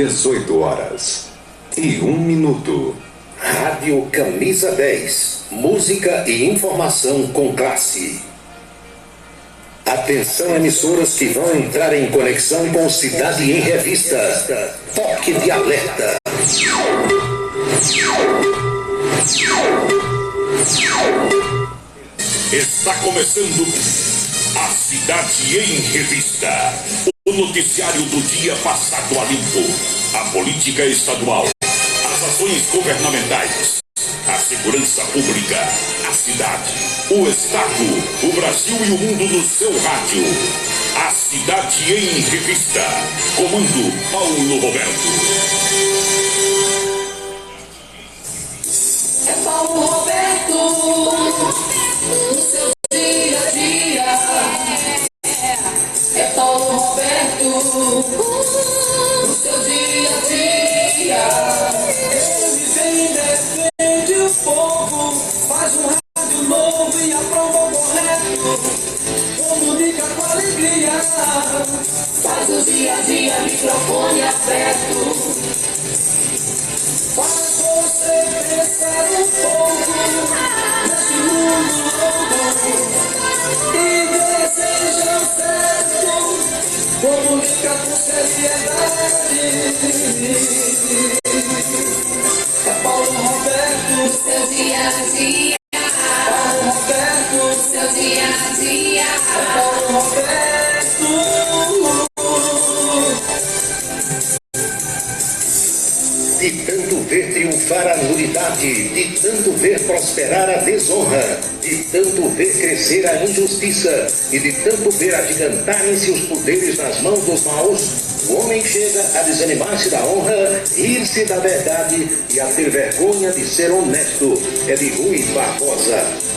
18h01. Rádio Camisa 10. Música e informação com classe. Atenção, emissoras que vão entrar em conexão com Cidade em Revista. Toque de alerta. Está começando a Cidade em Revista. O noticiário do dia passado a limpo. A política estadual, as ações governamentais, a segurança pública, a cidade, o estado, o Brasil e o mundo no seu rádio. A Cidade em Revista. Comando Paulo Roberto. É Paulo Roberto, no seu dia a dia. É Paulo Roberto, no seu dia a dia. Ele vem e defende o povo, faz um rádio novo e aprova o correto. Comunica com alegria, faz o dia a dia, microfone aberto. Faz você pensar um pouco nesse mundo louco e deseja o certo. Comunica com seriedade. É Paulo Roberto, seu dia a dia. Paulo Roberto, seu dia a dia. É Paulo Roberto. De tanto ver triunfar a nulidade, de tanto ver prosperar a desonra, de tanto ver crescer a injustiça e de tanto ver agigantarem-se os poderes nas mãos dos maus, o homem chega a desanimar-se da honra, rir-se da verdade e a ter vergonha de ser honesto. É de Rui Barbosa.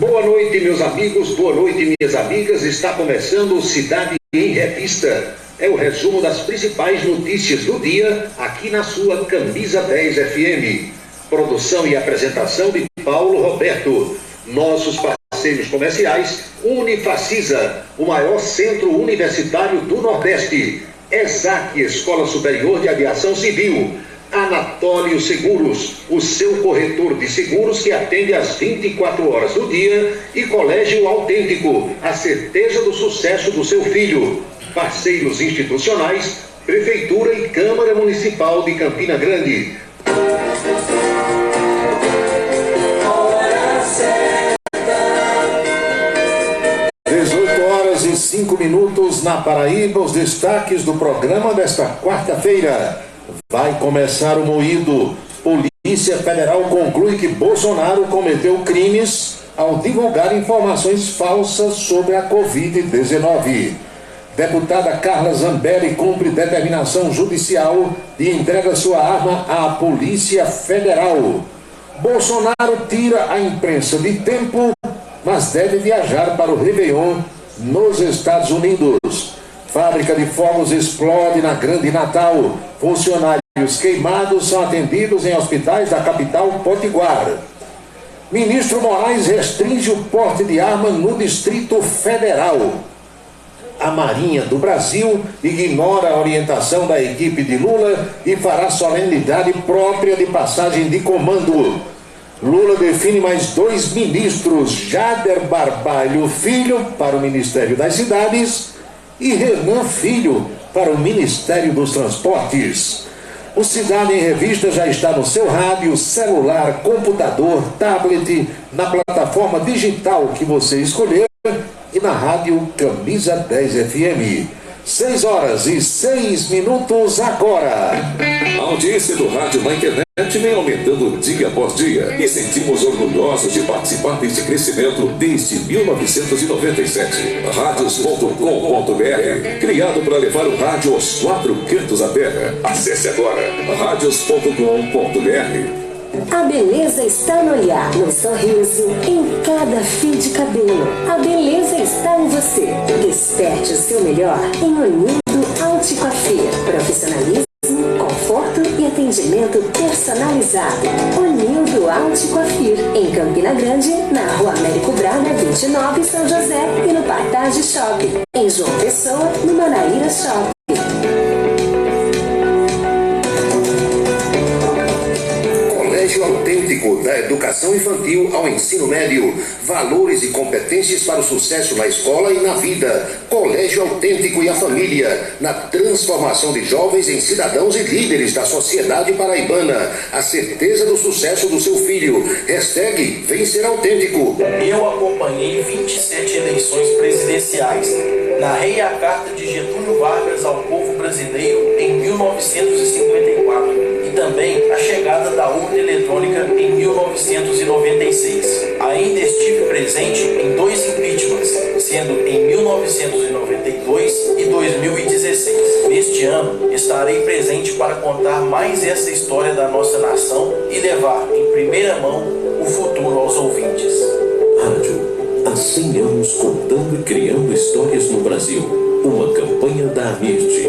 Boa noite, meus amigos, boa noite, minhas amigas. Está começando o Cidade em Revista. É o resumo das principais notícias do dia aqui na sua Camisa 10 FM. Produção e apresentação de Paulo Roberto. Nossos parceiros comerciais: Unifacisa, o maior centro universitário do Nordeste. ESAC, Escola Superior de Aviação Civil. Anatólio Seguros, o seu corretor de seguros que atende às 24 horas do dia, e Colégio Autêntico, a certeza do sucesso do seu filho. Parceiros institucionais: Prefeitura e Câmara Municipal de Campina Grande. Hora certa. 18h05 na Paraíba. Os destaques do programa desta quarta-feira. Vai começar o moído. Polícia Federal conclui que Bolsonaro cometeu crimes ao divulgar informações falsas sobre a Covid-19. Deputada Carla Zambelli cumpre determinação judicial e entrega sua arma à Polícia Federal. Bolsonaro tira a imprensa de tempo, mas deve viajar para o Réveillon nos Estados Unidos. Fábrica de fogos explode na Grande Natal. Funcionários queimados são atendidos em hospitais da capital potiguar. Ministro Moraes restringe o porte de arma no Distrito Federal. A Marinha do Brasil ignora a orientação da equipe de Lula e fará solenidade própria de passagem de comando. Lula define mais 2 ministros: Jader Barbalho Filho para o Ministério das Cidades e Renan Filho para o Ministério dos Transportes. O Cidade em Revista já está no seu rádio, celular, computador, tablet, na plataforma digital que você escolher e na rádio Camisa 10 FM. 6h06 agora. A audiência do rádio na internet vem aumentando dia após dia e sentimos orgulhosos de participar deste crescimento desde 1997. Radios.com.br, criado para levar o rádio aos 4 cantos da terra. Acesse agora radios.com.br. A beleza está no olhar, no sorriso, em cada fio de cabelo. A beleza está em você. Desperte o seu melhor em Unido Alticoafir. Profissionalismo, conforto e atendimento personalizado. Unido Alticoafir, em Campina Grande, na Rua Américo Braga, 29, São José, e no Partage Shopping. Em João Pessoa, no Manaíra Shopping. Colégio Autêntico, da educação infantil ao ensino médio. Valores e competências para o sucesso na escola e na vida. Colégio Autêntico e a família, na transformação de jovens em cidadãos e líderes da sociedade paraibana. A certeza do sucesso do seu filho. Hashtag Vem Ser Autêntico. Eu acompanhei 27 eleições presidenciais. Narrei a carta de Getúlio Vargas ao povo brasileiro em 1954 e também a chegada da urna eletrônica em 1996. Ainda estive presente em 2 impeachments, sendo em 1992 e 2016. Neste ano, estarei presente para contar mais essa história da nossa nação e levar em primeira mão o futuro aos ouvintes. Rádio, há 100 anos contando e criando histórias no Brasil. Uma campanha da Amirte.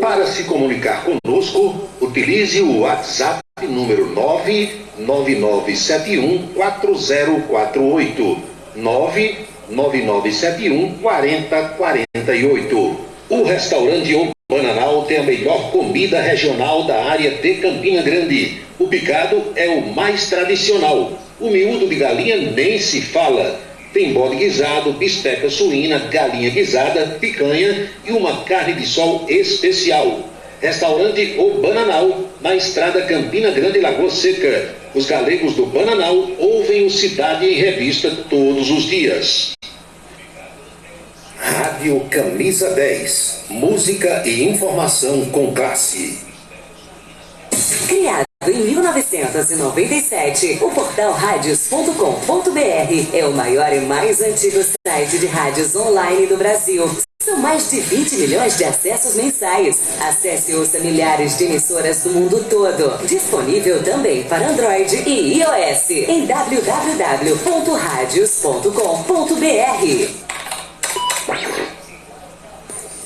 Para se comunicar conosco, utilize o WhatsApp número 999714048. 999714048. O restaurante O Bananal tem a melhor comida regional da área de Campina Grande. O picado é o mais tradicional. O miúdo de galinha nem se fala. Tem bode guisado, bisteca suína, galinha guisada, picanha e uma carne de sol especial. Restaurante O Bananal, na estrada Campina Grande, Lagoa Seca. Os galegos do Bananal ouvem o Cidade em Revista todos os dias. Rádio Camisa 10. Música e informação com classe. Criado em 1997, o portal radios.com.br é o maior e mais antigo site de rádios online do Brasil. São mais de 20 milhões de acessos mensais. Acesse e ouça milhares de emissoras do mundo todo. Disponível também para Android e iOS em www.radios.com.br.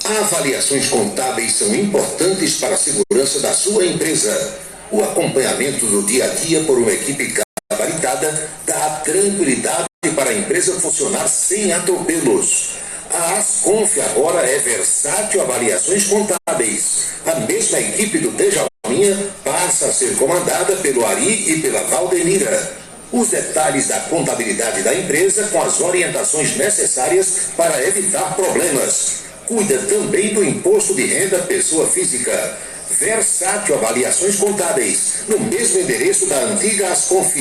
Avaliações contábeis são importantes para a segurança da sua empresa. O acompanhamento do dia a dia por uma equipe gabaritada dá tranquilidade para a empresa funcionar sem atropelos. A Asconf agora é Versátil Avaliações Contábeis. A mesma equipe do Djalminha passa a ser comandada pelo Ari e pela Valdemira. Os detalhes da contabilidade da empresa com as orientações necessárias para evitar problemas. Cuida também do imposto de renda pessoa física. Versátil Avaliações Contábeis, no mesmo endereço da antiga Asconf.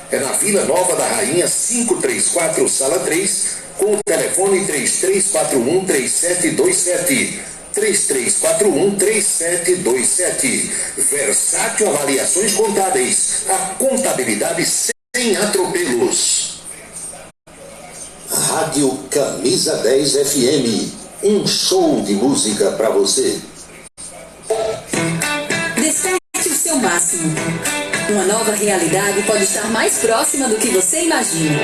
É na Vila Nova da Rainha 534, Sala 3, com o telefone 3341-3727. 3341-3727. Versátil Avaliações Contábeis, a contabilidade sem atropelos. Rádio Camisa 10 FM, um show de música para você. Desperte o seu máximo. Uma nova realidade pode estar mais próxima do que você imagina.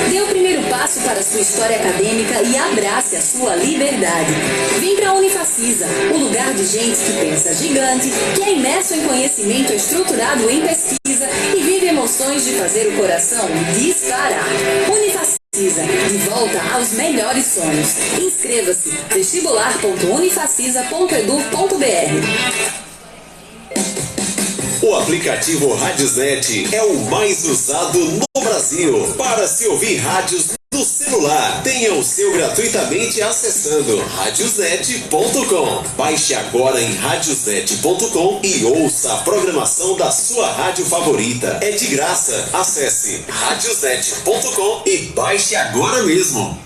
Dê o primeiro passo para a sua história acadêmica e abrace a sua liberdade. Vem para a Unifacisa, o lugar de gente que pensa gigante, que é imerso em conhecimento estruturado em pesquisa e vive emoções de fazer o coração disparar. Unifacisa, de volta aos melhores sonhos. Inscreva-se vestibular.unifacisa.edu.br. O aplicativo Radiosnet é o mais usado no Brasil para se ouvir rádios do celular. Tenha o seu gratuitamente acessando radiosnet.com. Baixe agora em radiosnet.com e ouça a programação da sua rádio favorita. É de graça. Acesse radiosnet.com e baixe agora mesmo.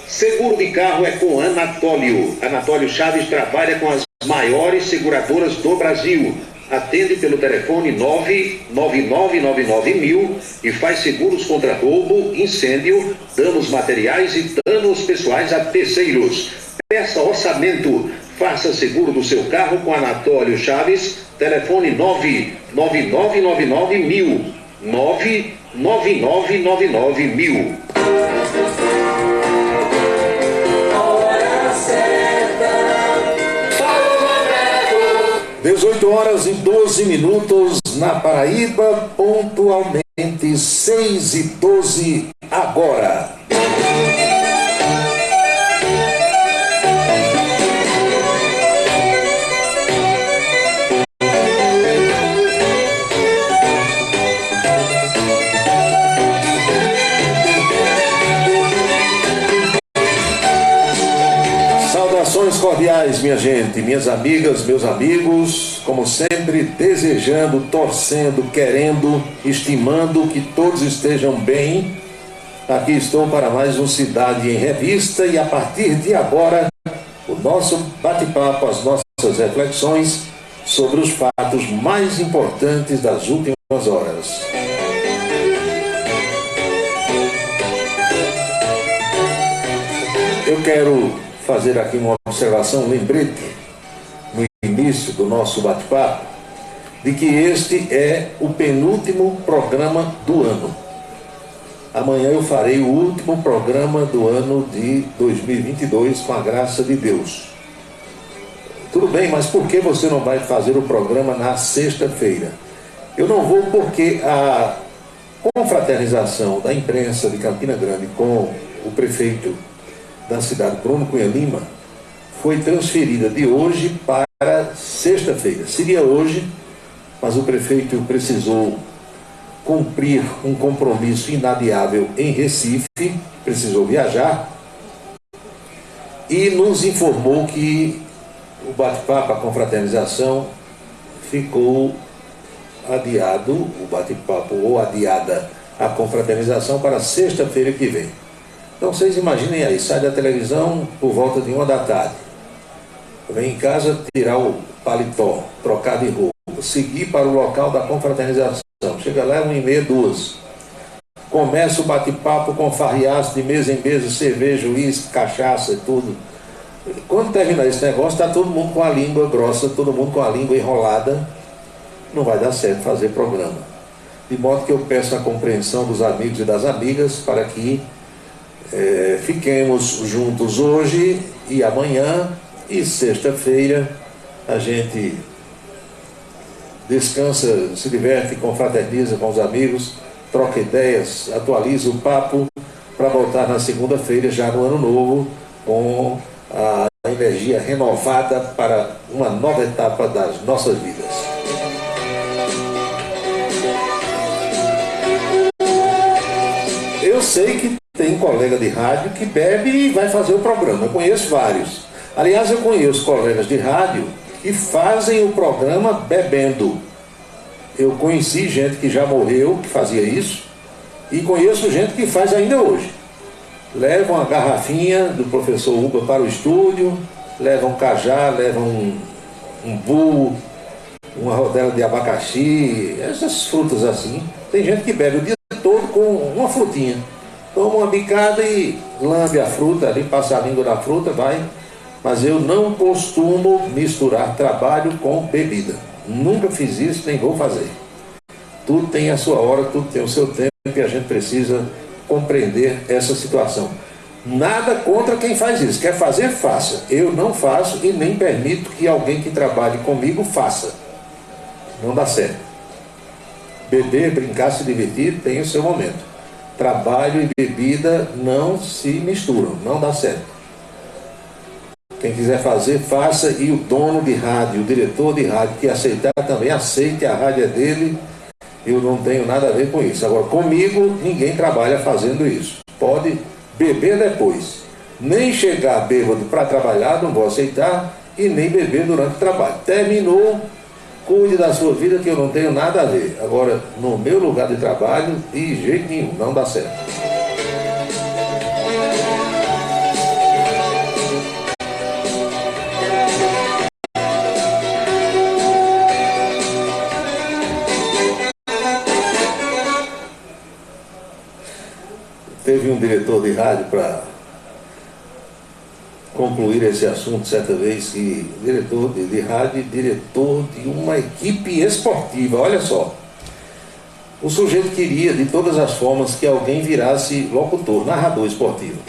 Seguro de carro é com Anatólio. Anatólio Chaves trabalha com as maiores seguradoras do Brasil. Atende pelo telefone 99999 e faz seguros contra roubo, incêndio, danos materiais e danos pessoais a terceiros. Peça orçamento. Faça seguro do seu carro com Anatólio Chaves. Telefone 99999 99999 Hora certa. 18 horas e 12 minutos na Paraíba, pontualmente 6h12 agora. Saudações cordiais, minha gente, minhas amigas, meus amigos, como sempre, desejando, torcendo, querendo, estimando que todos estejam bem. Aqui estou para mais um Cidade em Revista e a partir de agora, o nosso bate-papo, as nossas reflexões sobre os fatos mais importantes das últimas horas. Eu quero fazer aqui uma observação, lembrete, no início do nosso bate-papo, de que este é o penúltimo programa do ano. Amanhã eu farei o último programa do ano de 2022, com a graça de Deus. Tudo bem, mas por que você não vai fazer o programa na sexta-feira? Eu não vou porque a confraternização da imprensa de Campina Grande com o prefeito da cidade, Bruno Cunha Lima, foi transferida de hoje para sexta-feira. Seria hoje, mas o prefeito precisou cumprir um compromisso inadiável em Recife, precisou viajar, e nos informou que o bate-papo, a confraternização, ficou adiado, o bate-papo ou adiada a confraternização para sexta-feira que vem. Então vocês imaginem aí, sai da televisão por volta de 1 da tarde, vem em casa tirar o paletó, trocar de roupa, seguir para o local da confraternização, chega lá 1h30, 2. Começa o bate-papo com farriaço de mesa em mesa, cerveja, uísque, cachaça e tudo. Quando terminar esse negócio, está todo mundo com a língua grossa, todo mundo com a língua enrolada, não vai dar certo fazer programa. De modo que eu peço a compreensão dos amigos e das amigas para que fiquemos juntos hoje e amanhã, e sexta-feira a gente descansa, se diverte, confraterniza com os amigos, troca ideias, atualiza o papo para voltar na segunda-feira, já no ano novo, com a energia renovada para uma nova etapa das nossas vidas. Eu sei que tem colega de rádio que bebe e vai fazer o programa. Eu conheço vários. Aliás, eu conheço colegas de rádio que fazem o programa bebendo. Eu conheci gente que já morreu, que fazia isso, e conheço gente que faz ainda hoje. Leva uma garrafinha do professor Uba para o estúdio, leva um cajá, leva um bu, uma rodela de abacaxi, essas frutas assim. Tem gente que bebe o dia todo com uma frutinha. Toma uma bicada e lambe a fruta, ali passa a língua na fruta, vai. Mas eu não costumo misturar trabalho com bebida. Nunca fiz isso, nem vou fazer. Tudo tem a sua hora, tudo tem o seu tempo e a gente precisa compreender essa situação. Nada contra quem faz isso. Quer fazer, faça. Eu não faço e nem permito que alguém que trabalhe comigo faça. Não dá certo. Beber, brincar, se divertir tem o seu momento. Trabalho e bebida não se misturam, não dá certo. Quem quiser fazer, faça, e o dono de rádio, o diretor de rádio que aceitar também aceite, a rádio é dele, eu não tenho nada a ver com isso. Agora, comigo, ninguém trabalha fazendo isso. Pode beber depois. Nem chegar bêbado para trabalhar, não vou aceitar, e nem beber durante o trabalho. Terminou, cuide da sua vida, que eu não tenho nada a ver. Agora, no meu lugar de trabalho, de jeito nenhum, não dá certo. Teve um diretor de rádio para concluir esse assunto certa vez, que diretor de rádio, diretor de uma equipe esportiva, olha só. O sujeito queria, de todas as formas, que alguém virasse locutor, narrador esportivo.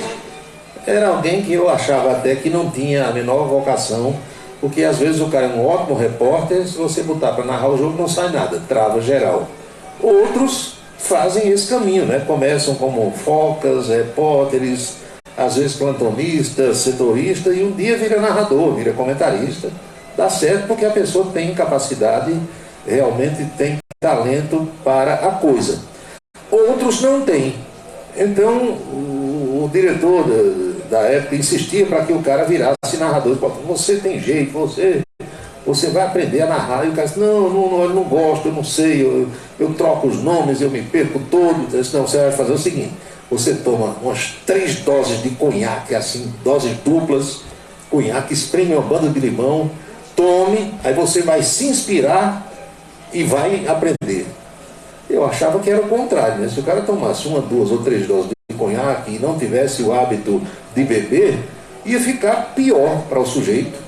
Era alguém que eu achava até que não tinha a menor vocação, porque às vezes o cara é um ótimo repórter, se você botar para narrar o jogo não sai nada, trava geral. Outros fazem esse caminho, né? Começam como focas, repórteres, às vezes plantonistas, setoristas, e um dia vira narrador, vira comentarista. Dá certo porque a pessoa tem capacidade, realmente tem talento para a coisa. Outros não têm. Então o diretor da época insistia para que o cara virasse narrador. Você tem jeito, você vai aprender a narrar. E o cara disse, não, eu não gosto, eu não sei, eu troco os nomes, eu me perco todo. Eu disse, não, você vai fazer o seguinte, você toma umas 3 doses de conhaque, assim, doses duplas, conhaque, espreme uma banda de limão, tome, aí você vai se inspirar e vai aprender. Eu achava que era o contrário, né? Se o cara tomasse 1, 2 ou 3 doses de conhaque e não tivesse o hábito de beber, ia ficar pior para o sujeito,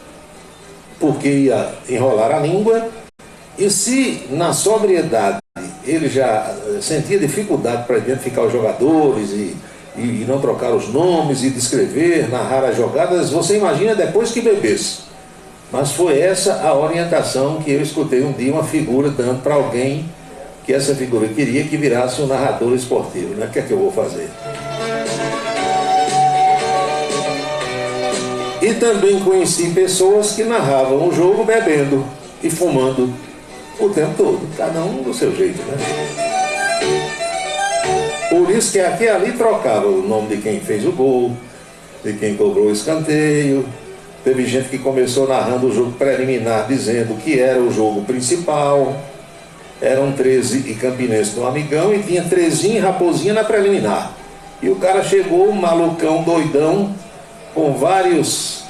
porque ia enrolar a língua, e se na sobriedade ele já sentia dificuldade para identificar os jogadores e não trocar os nomes e descrever, narrar as jogadas, você imagina depois que bebesse. Mas foi essa a orientação que eu escutei um dia uma figura dando para alguém, que essa figura queria que virasse um narrador esportivo, né? O que é que eu vou fazer? E também conheci pessoas que narravam o jogo bebendo e fumando o tempo todo, cada um do seu jeito, né? Por isso que aqui e ali trocava o nome de quem fez o gol, de quem cobrou o escanteio. Teve gente que começou narrando o jogo preliminar, dizendo que era o jogo principal. Eram 13 e Campinense no Amigão e tinha 13 Raposinha na preliminar. E o cara chegou, malucão, doidão, com vários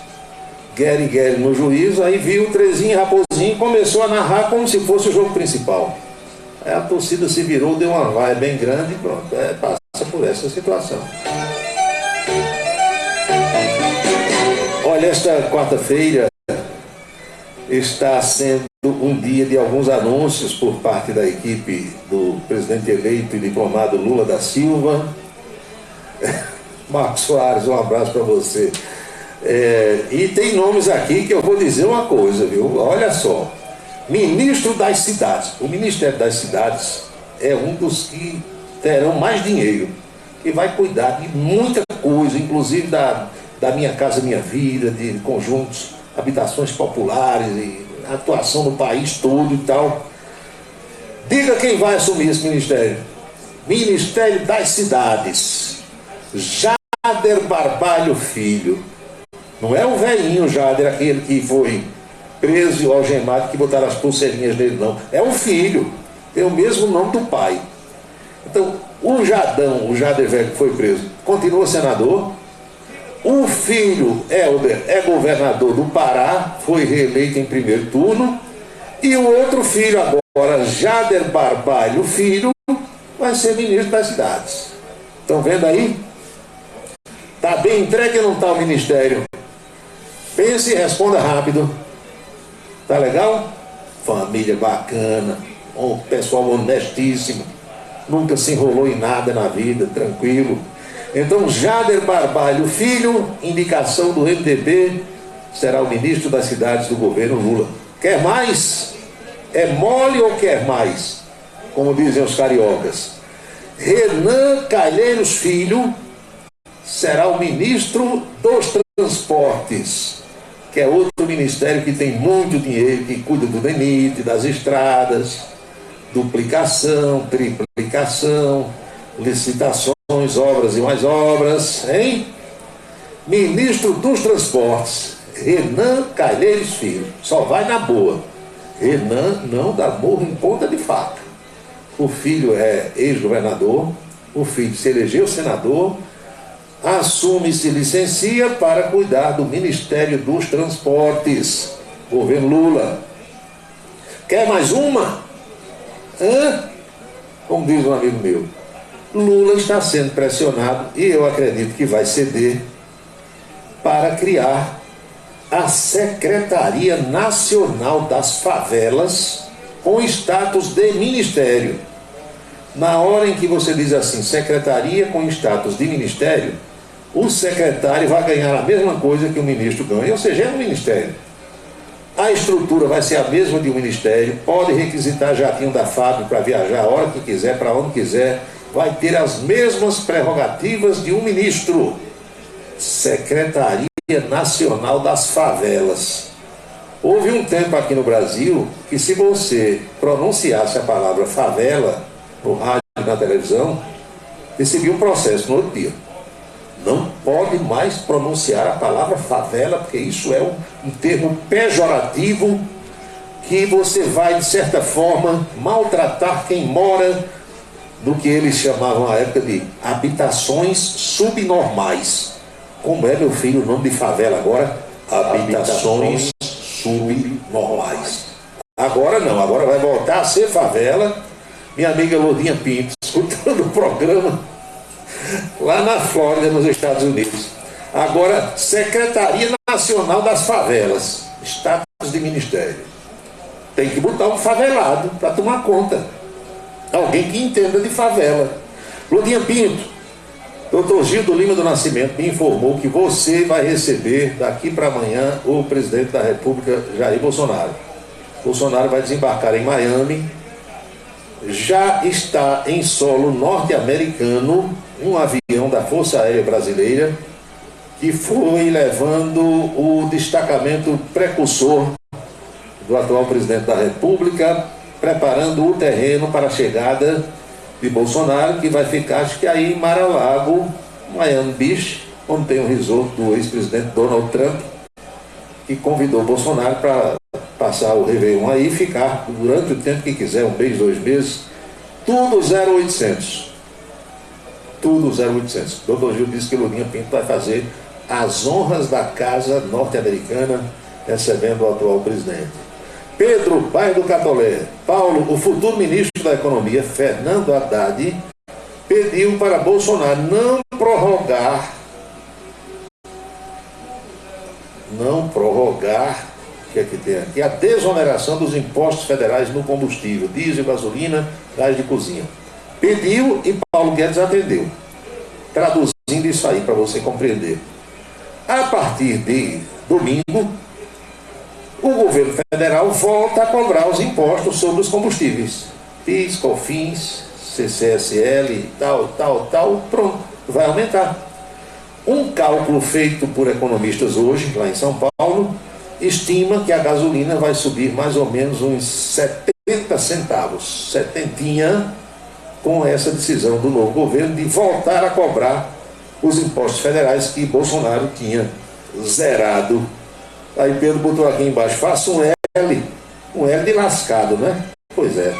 guere-guere no juízo, aí viu o 13 Raposinha e começou a narrar como se fosse o jogo principal. Aí a torcida se virou, deu uma vaia bem grande e pronto, passa por essa situação. Olha, esta quarta-feira está sendo um dia de alguns anúncios por parte da equipe do presidente eleito e diplomado Lula da Silva. Marcos Soares, um abraço para você. E tem nomes aqui que eu vou dizer uma coisa, viu? Olha só. Ministro das Cidades. O Ministério das Cidades é um dos que terão mais dinheiro, que vai cuidar de muita coisa, inclusive da Minha Casa Minha Vida, de conjuntos, habitações populares, e atuação no país todo e tal. Diga quem vai assumir esse ministério. Ministério das Cidades. Jader Barbalho Filho. Não é o velhinho Jader, aquele que foi preso e algemado, que botaram as pulseirinhas nele, não. É o filho. Tem o mesmo nome do pai. Então, o Jadão, o Jader velho que foi preso, continua senador. O filho, Helder, é governador do Pará, foi reeleito em primeiro turno. E o outro filho agora, Jader Barbalho Filho, vai ser ministro das Cidades. Estão vendo aí? Está bem entregue ou não está o ministério? Pense e responda rápido. Tá legal? Família bacana, um pessoal honestíssimo, nunca se enrolou em nada na vida, tranquilo. Então, Jader Barbalho Filho, indicação do MDB, será o ministro das Cidades do governo Lula. Quer mais? É mole ou quer mais? Como dizem os cariocas. Renan Calheiros Filho será o ministro dos Transportes, que é outro ministério que tem muito dinheiro, que cuida do DENIT, das estradas, duplicação, triplicação, licitações, obras e mais obras, hein? Ministro dos Transportes, Renan Calheiros Filho. Só vai na boa. Renan não dá burro em ponta de faca. O filho é ex-governador, o filho se elegeu senador, assume e se licencia para cuidar do Ministério dos Transportes, governo Lula. Quer mais uma? Como diz um amigo meu, Lula está sendo pressionado, e eu acredito que vai ceder, para criar a Secretaria Nacional das Favelas com status de ministério. Na hora em que você diz assim, secretaria com status de ministério, o secretário vai ganhar a mesma coisa que o ministro ganha, ou seja, é um ministério. A estrutura vai ser a mesma de um ministério, pode requisitar jatinho da FAB para viajar a hora que quiser, para onde quiser, vai ter as mesmas prerrogativas de um ministro. Secretaria Nacional das Favelas. Houve um tempo aqui no Brasil que, se você pronunciasse a palavra favela no rádio e na televisão, recebia um processo no outro dia. Não pode mais pronunciar a palavra favela, porque isso é um termo pejorativo que você vai, de certa forma, maltratar quem mora do que eles chamavam na época de habitações subnormais. Como é, meu filho, o nome de favela agora? Habitações subnormais. Agora não, agora vai voltar a ser favela. Minha amiga Lourdinha Pinto, escutando o programa lá na Flórida, nos Estados Unidos. Agora, Secretaria Nacional das Favelas, status de ministério. Tem que botar um favelado para tomar conta. Alguém que entenda de favela. Lourdinha Pinto, Dr. Gildo Lima do Nascimento me informou que você vai receber daqui para amanhã o presidente da República, Jair Bolsonaro. Bolsonaro vai desembarcar em Miami. Já está em solo norte-americano um avião da Força Aérea Brasileira que foi levando o destacamento precursor do atual presidente da República, preparando o terreno para a chegada de Bolsonaro, que vai ficar, acho que aí em Mar-a-Lago, Miami Beach, onde tem um resort do ex-presidente Donald Trump, que convidou Bolsonaro para passar o Réveillon aí e ficar durante o tempo que quiser, um mês, 2 meses, tudo 0800. Tudo 0800. Dr. Gil disse que Lourdinha Pinto vai fazer as honras da casa norte-americana, recebendo o atual presidente. Pedro, bairro do Catolé. Paulo, o futuro ministro da Economia, Fernando Haddad, pediu para Bolsonaro não prorrogar, o que é que tem aqui? A desoneração dos impostos federais no combustível, diesel, gasolina, gás de cozinha. Pediu e Paulo Guedes atendeu. Traduzindo isso aí para você compreender. A partir de domingo, o governo federal volta a cobrar os impostos sobre os combustíveis. PIS, COFINS, CCSL, tal, pronto, vai aumentar. Um cálculo feito por economistas hoje, lá em São Paulo, estima que a gasolina vai subir mais ou menos uns 70 centavos, setentinha, com essa decisão do novo governo de voltar a cobrar os impostos federais que Bolsonaro tinha zerado. Aí Pedro botou aqui embaixo, faça um L de lascado, né? Pois é.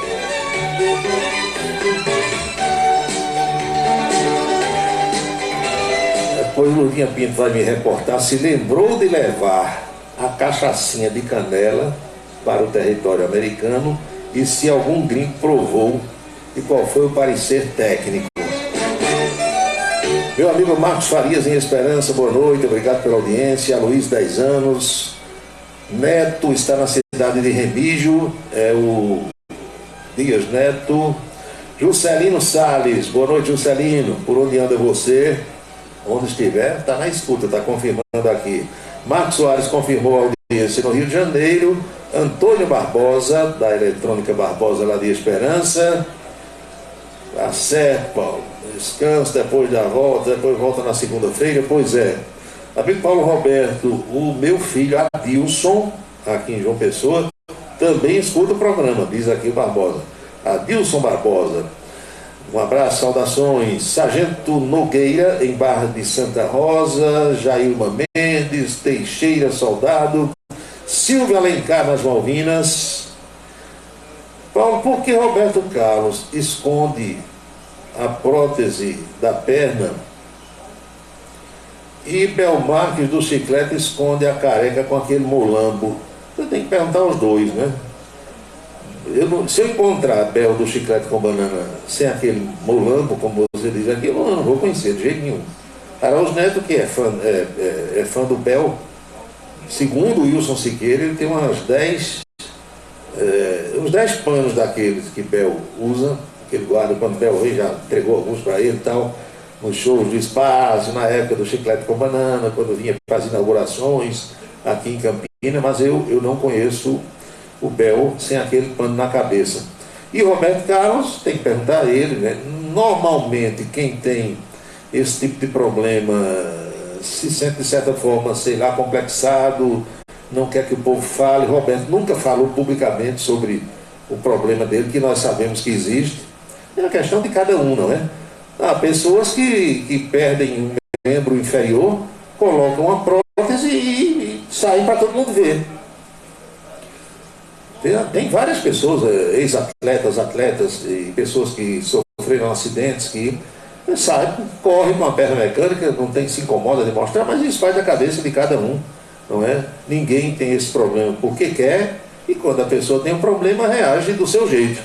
Depois Lourdinha Pinto vai me reportar se lembrou de levar a cachaçinha de canela para o território americano e se algum gringo provou e qual foi o parecer técnico. Meu amigo Marcos Farias em Esperança, boa noite, obrigado pela audiência. Luiz, 10 anos. Neto está na cidade de Remígio, é o Dias Neto. Juscelino Salles, boa noite, Juscelino. Por onde anda você? Onde estiver, está na escuta, está confirmando aqui. Marcos Soares confirmou a audiência no Rio de Janeiro. Antônio Barbosa, da Eletrônica Barbosa, lá de Esperança. Tá certo, Paulo. Descanso depois da volta, depois volta na segunda-feira. Pois é. Amigo Paulo Roberto, o meu filho Adilson, aqui em João Pessoa, também escuta o programa, diz aqui o Barbosa. Adilson Barbosa. Um abraço, saudações. Sargento Nogueira, em Barra de Santa Rosa. Jailma Mendes, Teixeira Soldado. Silvio Alencar nas Malvinas. Paulo, por que Roberto Carlos esconde a prótese da perna e Belmarques do Chiclete esconde a careca com aquele molambo? Você tem que perguntar aos dois, né? Se eu encontrar Bel do Chiclete com banana sem aquele molambo, como diz aqui, eu não vou conhecer de jeito nenhum. Araújo Neto, que é fã do Bel, segundo o Wilson Siqueira, ele tem uns 10 panos daqueles que Bel usa, que ele guarda quando Bel Rei já entregou alguns para ele e tal, nos shows do Espaço, na época do Chiclete com Banana, quando vinha para as inaugurações aqui em Campinas, mas eu não conheço o Bel sem aquele pano na cabeça. E o Roberto Carlos, tem que perguntar a ele, né? Normalmente quem tem esse tipo de problema se sente de certa forma, sei lá, complexado, não quer que o povo fale. Roberto nunca falou publicamente sobre o problema dele, que nós sabemos que existe. É uma questão de cada um, não é? Há pessoas que perdem um membro inferior, colocam uma prótese e saem para todo mundo ver. Tem várias pessoas, ex-atletas, atletas e pessoas que sofreram acidentes, que saem, correm com a perna mecânica, não tem, se incomoda de mostrar, mas isso faz da cabeça de cada um, não é? Ninguém tem esse problema porque quer, e quando a pessoa tem um problema, reage do seu jeito.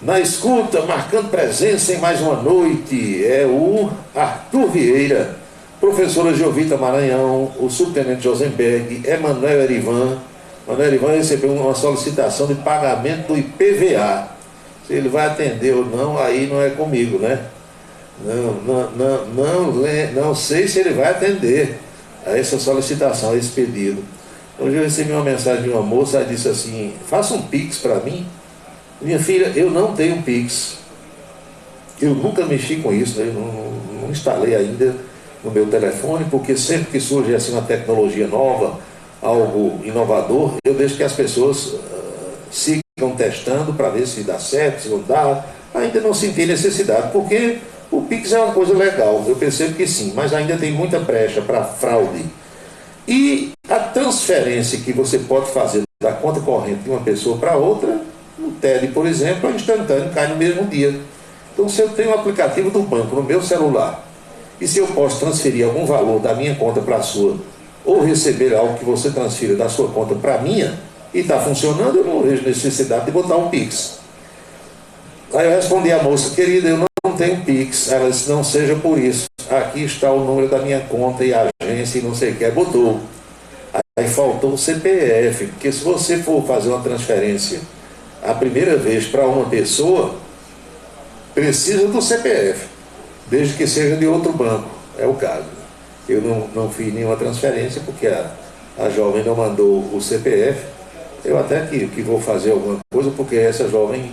Na escuta, marcando presença em mais uma noite, é o Arthur Vieira, professora Jovita Maranhão, o subtenente Josenberg, Emanuel Erivan. Emanuel Erivan recebeu uma solicitação de pagamento do IPVA. Se ele vai atender ou não, aí não é comigo, né? Não sei se ele vai atender a essa solicitação, a esse pedido. Hoje eu recebi uma mensagem de uma moça, ela disse assim: faça um Pix para mim. Minha filha, eu não tenho Pix. Eu nunca mexi com isso, né? Eu não instalei ainda no meu telefone, porque sempre que surge assim uma tecnologia nova, algo inovador, eu deixo que as pessoas sigam testando para ver se dá certo, se não dá. Ainda não senti necessidade, porque o Pix é uma coisa legal, eu percebo que sim, mas ainda tem muita brecha para fraude. E a transferência que você pode fazer da conta corrente de uma pessoa para outra, no TED, por exemplo, é instantâneo, cai no mesmo dia. Então, se eu tenho um aplicativo do banco no meu celular, e se eu posso transferir algum valor da minha conta para a sua, ou receber algo que você transfira da sua conta para a minha, e está funcionando, eu não vejo necessidade de botar um Pix. Aí eu respondi à moça: querida, eu não tenho Pix. Ela disse: não seja por isso, aqui está o número da minha conta e a agência e não sei o que. Botou. Aí faltou o CPF, porque se você for fazer uma transferência a primeira vez para uma pessoa, precisa do CPF, desde que seja de outro banco, é o caso. Eu não fiz nenhuma transferência porque a jovem não mandou o CPF. Eu até que vou fazer alguma coisa, porque essa jovem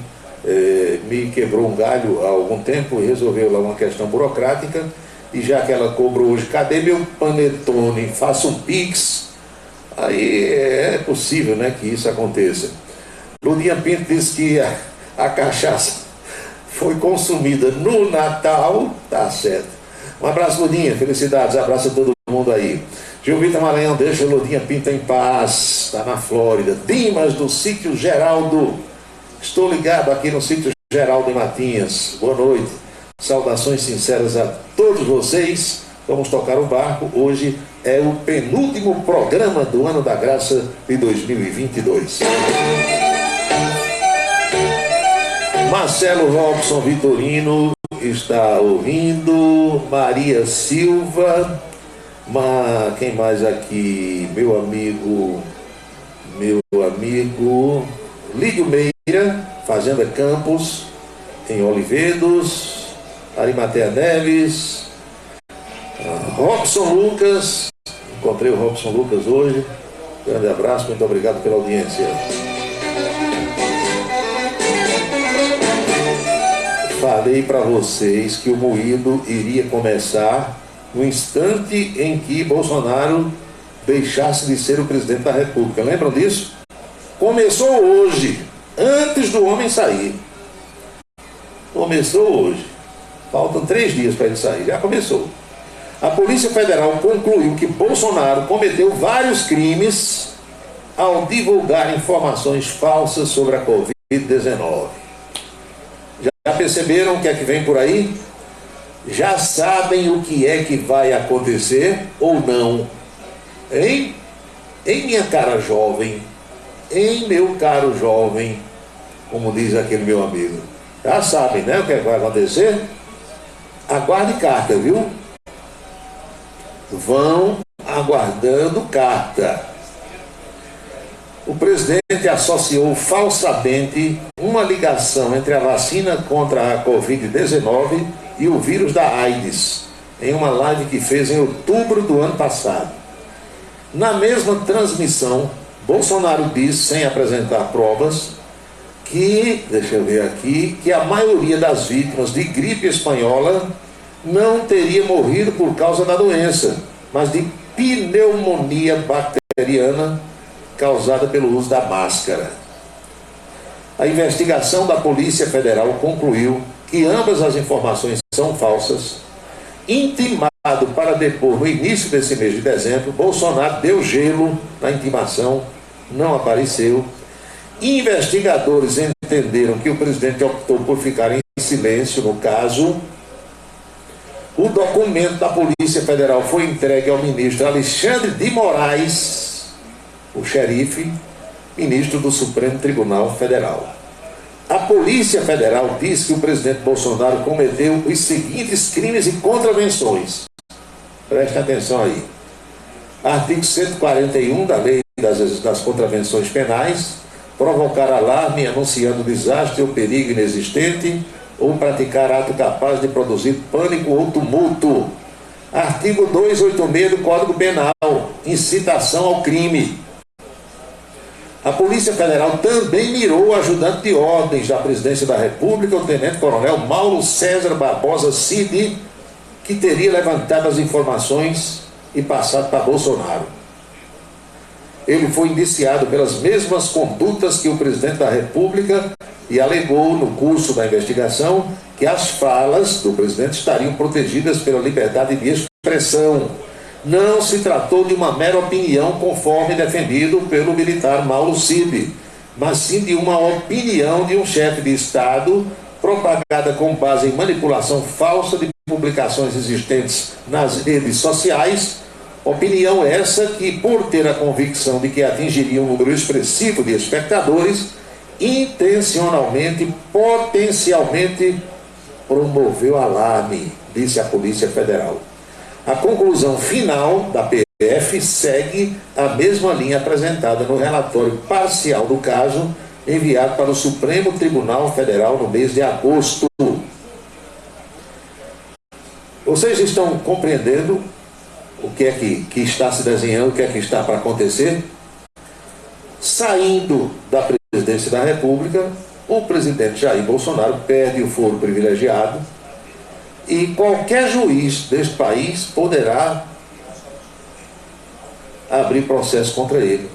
me quebrou um galho há algum tempo e resolveu lá uma questão burocrática, e já que ela cobrou hoje, cadê meu panetone? Faça um Pix. Aí é possível, né, que isso aconteça. Ludinha Pinto disse que a cachaça foi consumida no Natal, tá certo. Um abraço, Ludinha, felicidades, abraço a todo mundo aí. Jovita Maranhão, deixa Ludinha Pinto em paz, está na Flórida. Dimas, do sítio Geraldo, estou ligado aqui no sítio Geraldo em Matinhas, boa noite, saudações sinceras a todos vocês. Vamos tocar o barco, hoje é o penúltimo programa do ano da graça de 2022. Marcelo Robson Vitorino está ouvindo, Maria Silva, quem mais aqui? Meu amigo Lídio Meira, Fazenda Campos, em Olivedos, Arimatea Neves, Robson Lucas, encontrei o Robson Lucas hoje, grande abraço, muito obrigado pela audiência. Falei para vocês que o moído iria começar no instante em que Bolsonaro deixasse de ser o presidente da República. Lembram disso? Começou hoje, antes do homem sair. Começou hoje. Faltam 3 dias para ele sair. Já começou. A Polícia Federal concluiu que Bolsonaro cometeu vários crimes ao divulgar informações falsas sobre a Covid-19. Já perceberam o que é que vem por aí? Já sabem o que é que vai acontecer ou não? Hein? Em minha cara jovem, em meu caro jovem, como diz aquele meu amigo. Já sabem, né, o que é que vai acontecer? aguarde carta, viu? Vão aguardando carta. O presidente associou falsamente uma ligação entre a vacina contra a Covid-19 e o vírus da AIDS, em uma live que fez em outubro do ano passado. Na mesma transmissão, Bolsonaro disse, sem apresentar provas, que, deixa eu ver aqui, que a maioria das vítimas de gripe espanhola não teria morrido por causa da doença, mas de pneumonia bacteriana causada pelo uso da máscara. A investigação da Polícia Federal concluiu que ambas as informações são falsas. Intimado para depor no início desse mês de dezembro, Bolsonaro deu gelo na intimação, não apareceu. Investigadores entenderam que o presidente optou por ficar em silêncio no caso. O documento da Polícia Federal foi entregue ao ministro Alexandre de Moraes, o xerife, ministro do Supremo Tribunal Federal. A Polícia Federal disse que o presidente Bolsonaro cometeu os seguintes crimes e contravenções. Preste atenção aí. Artigo 141 da Lei das Contravenções Penais: provocar alarme anunciando desastre ou perigo inexistente, ou praticar ato capaz de produzir pânico ou tumulto. Artigo 286 do Código Penal: incitação ao crime. A Polícia Federal também mirou o ajudante de ordens da Presidência da República, o Tenente-Coronel Mauro César Barbosa Cid, que teria levantado as informações e passado para Bolsonaro. Ele foi indiciado pelas mesmas condutas que o Presidente da República e alegou no curso da investigação que as falas do Presidente estariam protegidas pela liberdade de expressão. Não se tratou de uma mera opinião conforme defendido pelo militar Mauro Cid, mas sim de uma opinião de um chefe de Estado propagada com base em manipulação falsa de publicações existentes nas redes sociais. Opinião essa que, por ter a convicção de que atingiria um número expressivo de espectadores, intencionalmente, potencialmente promoveu alarme, disse a Polícia Federal. A conclusão final da PF segue a mesma linha apresentada no relatório parcial do caso enviado para o Supremo Tribunal Federal no mês de agosto. Vocês estão compreendendo o que é que está se desenhando, o que é que está para acontecer? Saindo da presidência da República, o presidente Jair Bolsonaro perde o foro privilegiado e qualquer juiz deste país poderá abrir processo contra ele.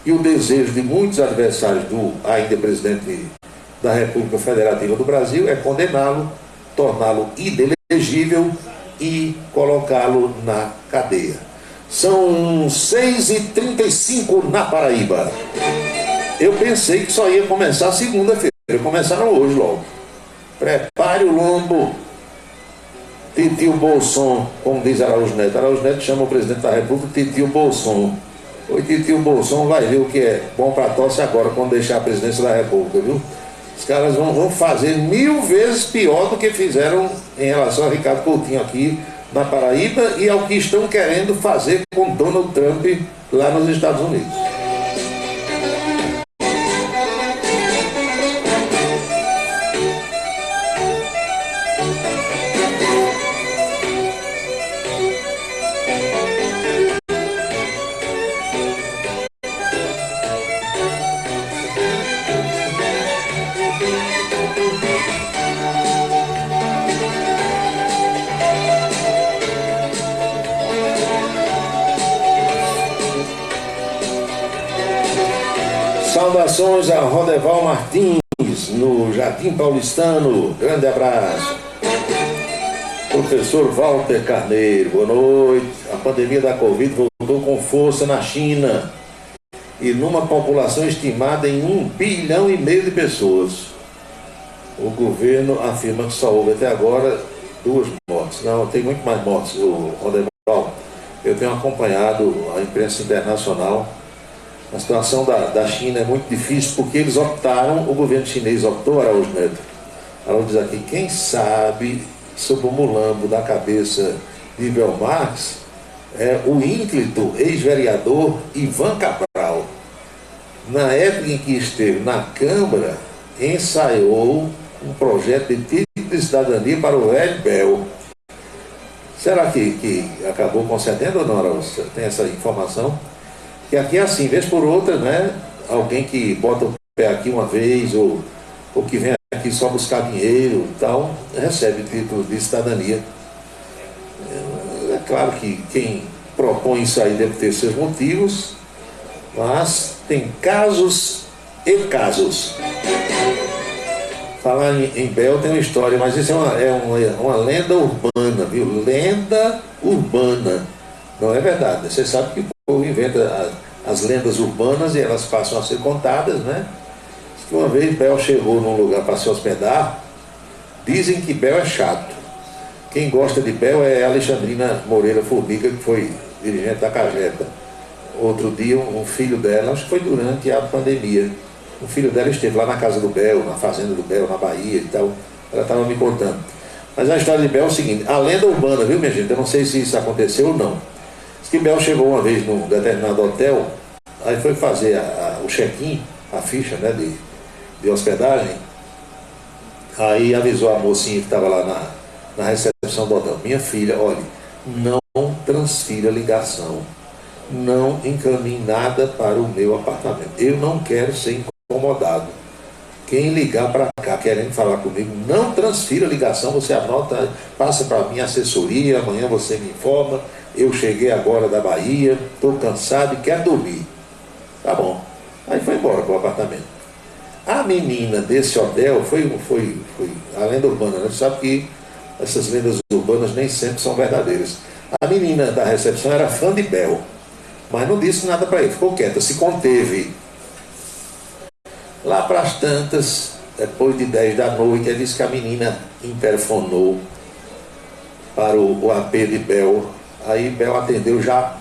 E o desejo de muitos adversários do ainda presidente da República Federativa do Brasil é condená-lo, torná-lo inelegível e colocá-lo na cadeia. São 6h35 na Paraíba. Eu pensei que só ia começar segunda-feira, começaram hoje logo. Prepare o lombo. Titio Bolson, como diz Araújo Neto. Araújo Neto chama o presidente da República Titio Bolson. O Titio Bolson vai ver o que é bom para tosse agora, quando deixar a presidência da República, viu? Os caras vão fazer 1000 vezes pior do que fizeram em relação a Ricardo Coutinho aqui na Paraíba e ao que estão querendo fazer com Donald Trump lá nos Estados Unidos. Saudações a Rodeval Martins, no Jardim Paulistano. Grande abraço. Professor Walter Carneiro, boa noite. A pandemia da Covid voltou com força na China e numa população estimada em 1,5 bilhão de pessoas. O governo afirma que só houve até agora 2 mortes. Não, tem muito mais mortes, o Rodeval. Eu tenho acompanhado a imprensa internacional. A situação da China é muito difícil porque eles optaram, o governo chinês optou, Araújo Neto. Araújo diz aqui, quem sabe sobre o mulambo da cabeça de Bel Marques é o ínclito ex-vereador Ivan Cabral. Na época em que esteve na Câmara, ensaiou um projeto de título de cidadania para o velho Bel. Será que acabou concedendo ou não? Você tem essa informação? Que aqui é assim, vez por outra, né? Alguém que bota o pé aqui uma vez, ou que vem aqui só buscar dinheiro e tal, recebe título de cidadania. É claro que quem propõe isso aí deve ter seus motivos, mas tem casos e casos. Falar em Bel tem uma história, mas isso é uma lenda urbana, viu? Lenda urbana. Não é verdade. Você sabe que o povo inventa as lendas urbanas e elas passam a ser contadas, né? Uma vez Bel chegou num lugar para se hospedar, dizem que Bel é chato. Quem gosta de Bel é Alexandrina Moreira Formiga, que foi dirigente da Cageta. Outro dia, um filho dela, acho que foi durante a pandemia, o filho dela esteve lá na casa do Bel, na fazenda do Bel, na Bahia e tal. Ela estava me contando. Mas a história de Bel é o seguinte, a lenda urbana, viu, minha gente? Eu não sei se isso aconteceu ou não. Diz que Bel chegou uma vez num determinado hotel, aí foi fazer o check-in, a ficha, né, de hospedagem. Aí avisou a mocinha que estava lá na recepção do hotel: minha filha, olha, não transfira ligação, não encaminhe nada para o meu apartamento, eu não quero ser incomodado. Quem ligar para cá querendo falar comigo, não transfira ligação, você anota, passa para a minha assessoria, amanhã você me informa, eu cheguei agora da Bahia, estou cansado e quero dormir. Tá bom. Aí foi embora para o apartamento. A menina desse hotel foi a lenda urbana, né? Você sabe que essas lendas urbanas nem sempre são verdadeiras. A menina da recepção era fã de Bel, mas não disse nada para ele, ficou quieta, se conteve. Lá para as tantas, depois de 10 da noite, ele disse que a menina interfonou para o AP de Bel. Aí Bel atendeu já,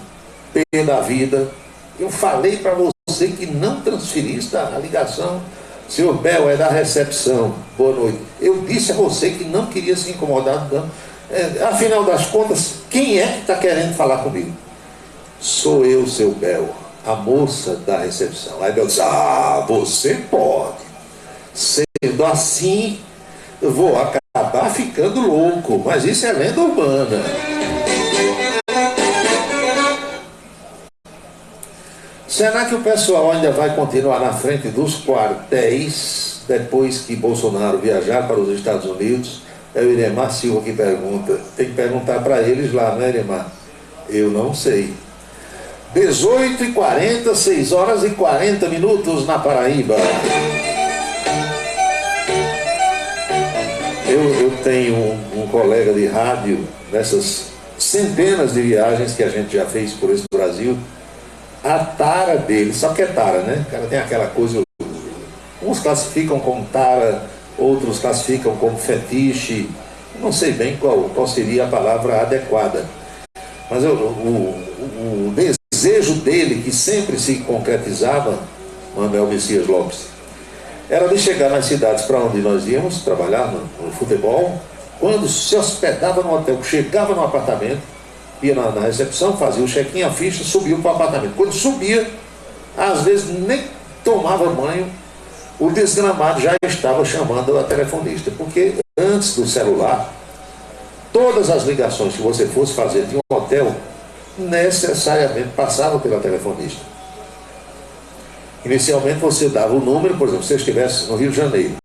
pé da vida. Eu falei para você que não transferisse a ligação. Senhor Bel, é da recepção. Boa noite. Eu disse a você que não queria se incomodar. Não. Afinal das contas, quem é que está querendo falar comigo? Sou eu, seu Bel, a moça da recepção. Aí Bel disse: você pode. Sendo assim, eu vou acabar ficando louco. Mas isso é lenda urbana. Será que o pessoal ainda vai continuar na frente dos quartéis depois que Bolsonaro viajar para os Estados Unidos? É o Iremar Silva que pergunta. Tem que perguntar para eles lá, né, Iremar? Eu não sei. 18h40, 6h40 na Paraíba. Eu tenho um colega de rádio, nessas centenas de viagens que a gente já fez por esse Brasil. A tara dele, sabe o que é tara, né? O cara tem aquela coisa, uns classificam como tara, outros classificam como fetiche, não sei bem qual seria a palavra adequada. Mas o desejo dele, que sempre se concretizava, Manuel Messias Lopes, era de chegar nas cidades para onde nós íamos trabalhar no futebol, quando se hospedava no hotel, chegava no apartamento, ia na recepção, fazia o check-in, a ficha, subiu para o apartamento. Quando subia, às vezes nem tomava banho, o desgramado já estava chamando a telefonista, porque antes do celular, todas as ligações que você fosse fazer de um hotel, necessariamente passavam pela telefonista. Inicialmente você dava o número, por exemplo, se você estivesse no Rio de Janeiro,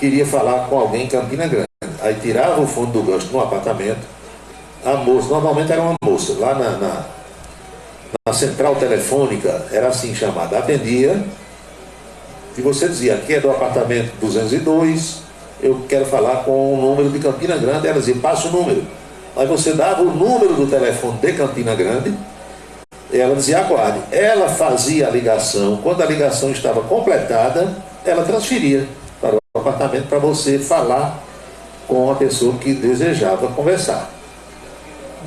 queria falar com alguém em Campina Grande, aí tirava o fundo do gancho no apartamento, a moça, normalmente era uma moça, lá na central telefônica, era assim chamada, atendia, e você dizia: aqui é do apartamento 202, eu quero falar com o número de Campina Grande. Ela dizia: passa o número. Aí você dava o número do telefone de Campina Grande, e ela dizia: aguarde. Ela fazia a ligação, quando a ligação estava completada, ela transferia para o apartamento para você falar com a pessoa que desejava conversar.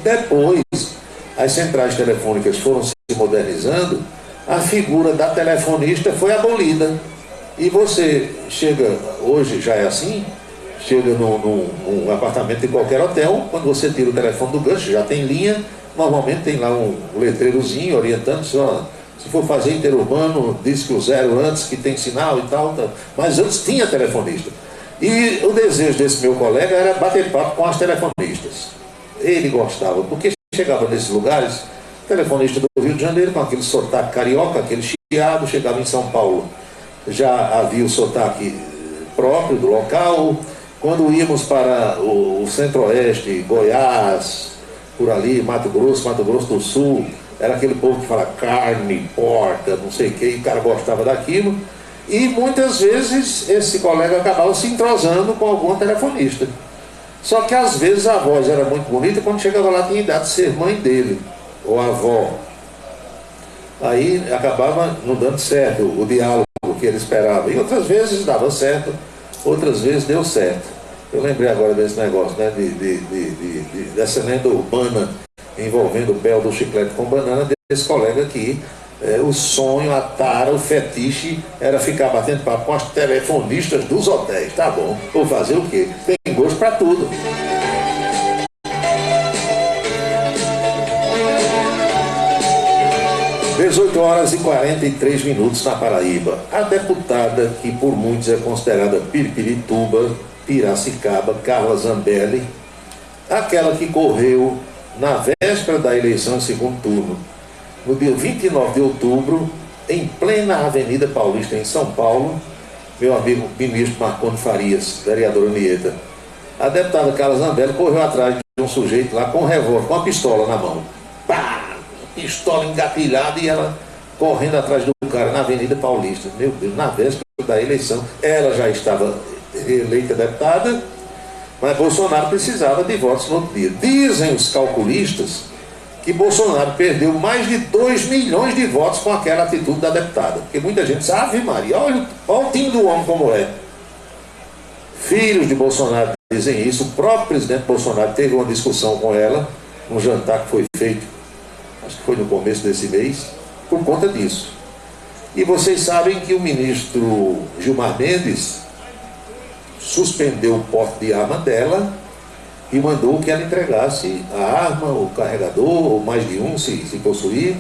Depois, as centrais telefônicas foram se modernizando, a figura da telefonista foi abolida. E você chega, hoje já é assim, chega num apartamento de qualquer hotel, quando você tira o telefone do gancho, já tem linha, normalmente tem lá um letreirozinho orientando, se for fazer interurbano, diz que o 0 antes, que tem sinal e tal, mas antes tinha telefonista. E o desejo desse meu colega era bater papo com as telefonistas. Ele gostava, porque chegava nesses lugares, telefonista do Rio de Janeiro, com aquele sotaque carioca, aquele chiado, chegava em São Paulo, já havia o sotaque próprio do local. Quando íamos para o Centro-Oeste, Goiás, por ali, Mato Grosso do Sul, era aquele povo que fala carne, porca, não sei o que, e o cara gostava daquilo. E muitas vezes esse colega acabava se entrosando com algum telefonista. Só que às vezes a voz era muito bonita, quando chegava lá tinha idade de ser mãe dele, ou avó. Aí acabava não dando certo o diálogo que ele esperava. E outras vezes dava certo, outras vezes deu certo. Eu lembrei agora desse negócio, né, dessa lenda urbana envolvendo o pé do chiclete com banana, desse colega aqui. O sonho, a tara, o fetiche era ficar batendo papo com as telefonistas dos hotéis. Tá bom, vou fazer o quê? Tem gosto para tudo. Às 18 horas e 43 minutos na Paraíba. A deputada, que por muitos é considerada Piripirituba, Piracicaba, Carla Zambelli, aquela que correu na véspera da eleição em segundo turno, no dia 29 de outubro, em plena Avenida Paulista, em São Paulo, meu amigo ministro Marconi Farias, vereador Anieta, a deputada Carla Zambelli correu atrás de um sujeito lá com um revólver, com uma pistola na mão. Pá! Pistola engatilhada, e ela correndo atrás do cara na Avenida Paulista. Meu Deus, na véspera da eleição, ela já estava eleita deputada, mas Bolsonaro precisava de votos no outro dia. Dizem os calculistas que Bolsonaro perdeu mais de 2 milhões de votos com aquela atitude da deputada. Porque muita gente diz, Ave Maria, olha o time do homem como é. Filhos de Bolsonaro dizem isso. O próprio presidente Bolsonaro teve uma discussão com ela, um jantar que foi feito, acho que foi no começo desse mês, por conta disso. E vocês sabem que o ministro Gilmar Mendes suspendeu o porte de arma dela e mandou que ela entregasse a arma, o carregador, ou mais de um, se possuir,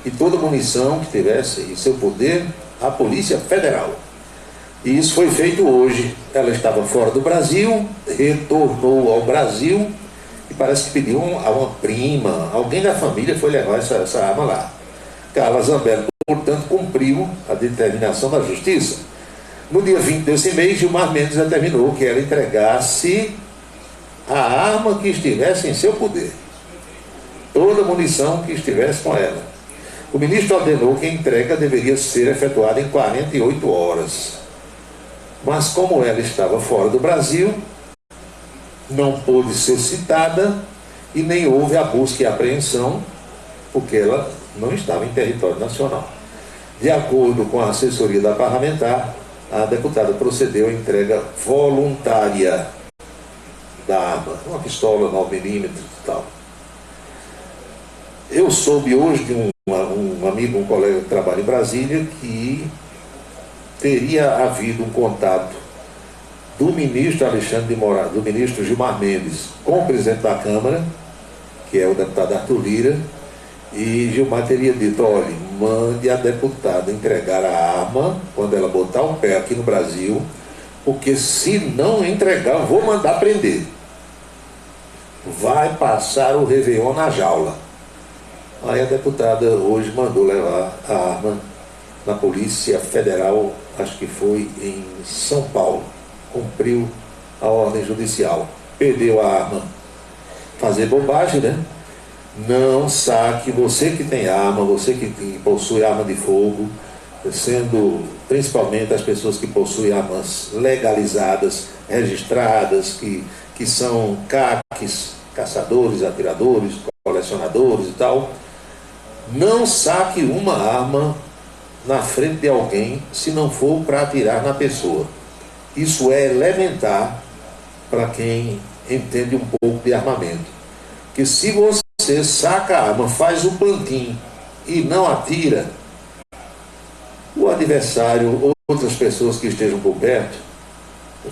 e toda munição que tivesse em seu poder, à Polícia Federal. E isso foi feito hoje. Ela estava fora do Brasil, retornou ao Brasil, e parece que pediu a uma prima, alguém da família foi levar essa arma lá. Carla Zambelli, portanto, cumpriu a determinação da Justiça. No dia 20 desse mês, Gilmar Mendes determinou que ela entregasse a arma que estivesse em seu poder, toda a munição que estivesse com ela. O ministro ordenou que a entrega deveria ser efetuada em 48 horas. Mas como ela estava fora do Brasil, não pôde ser citada e nem houve a busca e apreensão, porque ela não estava em território nacional. De acordo com a assessoria da parlamentar, a deputada procedeu à entrega voluntária da arma, uma pistola 9mm e tal. Eu soube hoje de um amigo, um colega que trabalha em Brasília, que teria havido um contato do ministro Alexandre de Moraes, do ministro Gilmar Mendes, com o presidente da Câmara, que é o deputado Arthur Lira, e Gilmar teria dito, olha, mande a deputada entregar a arma quando ela botar o pé aqui no Brasil, porque se não entregar, eu vou mandar prender. Vai passar o Réveillon na jaula. Aí a deputada hoje mandou levar a arma na Polícia Federal, acho que foi em São Paulo. Cumpriu a ordem judicial. Perdeu a arma. Fazer bobagem, né? Não saque, você que tem arma, você que possui arma de fogo, sendo principalmente as pessoas que possuem armas legalizadas, registradas, que são CACs, caçadores, atiradores, colecionadores e tal, não saque uma arma na frente de alguém se não for para atirar na pessoa. Isso é elementar para quem entende um pouco de armamento. Que se você saca a arma, faz o plantim e não atira, o adversário ou outras pessoas que estejam por perto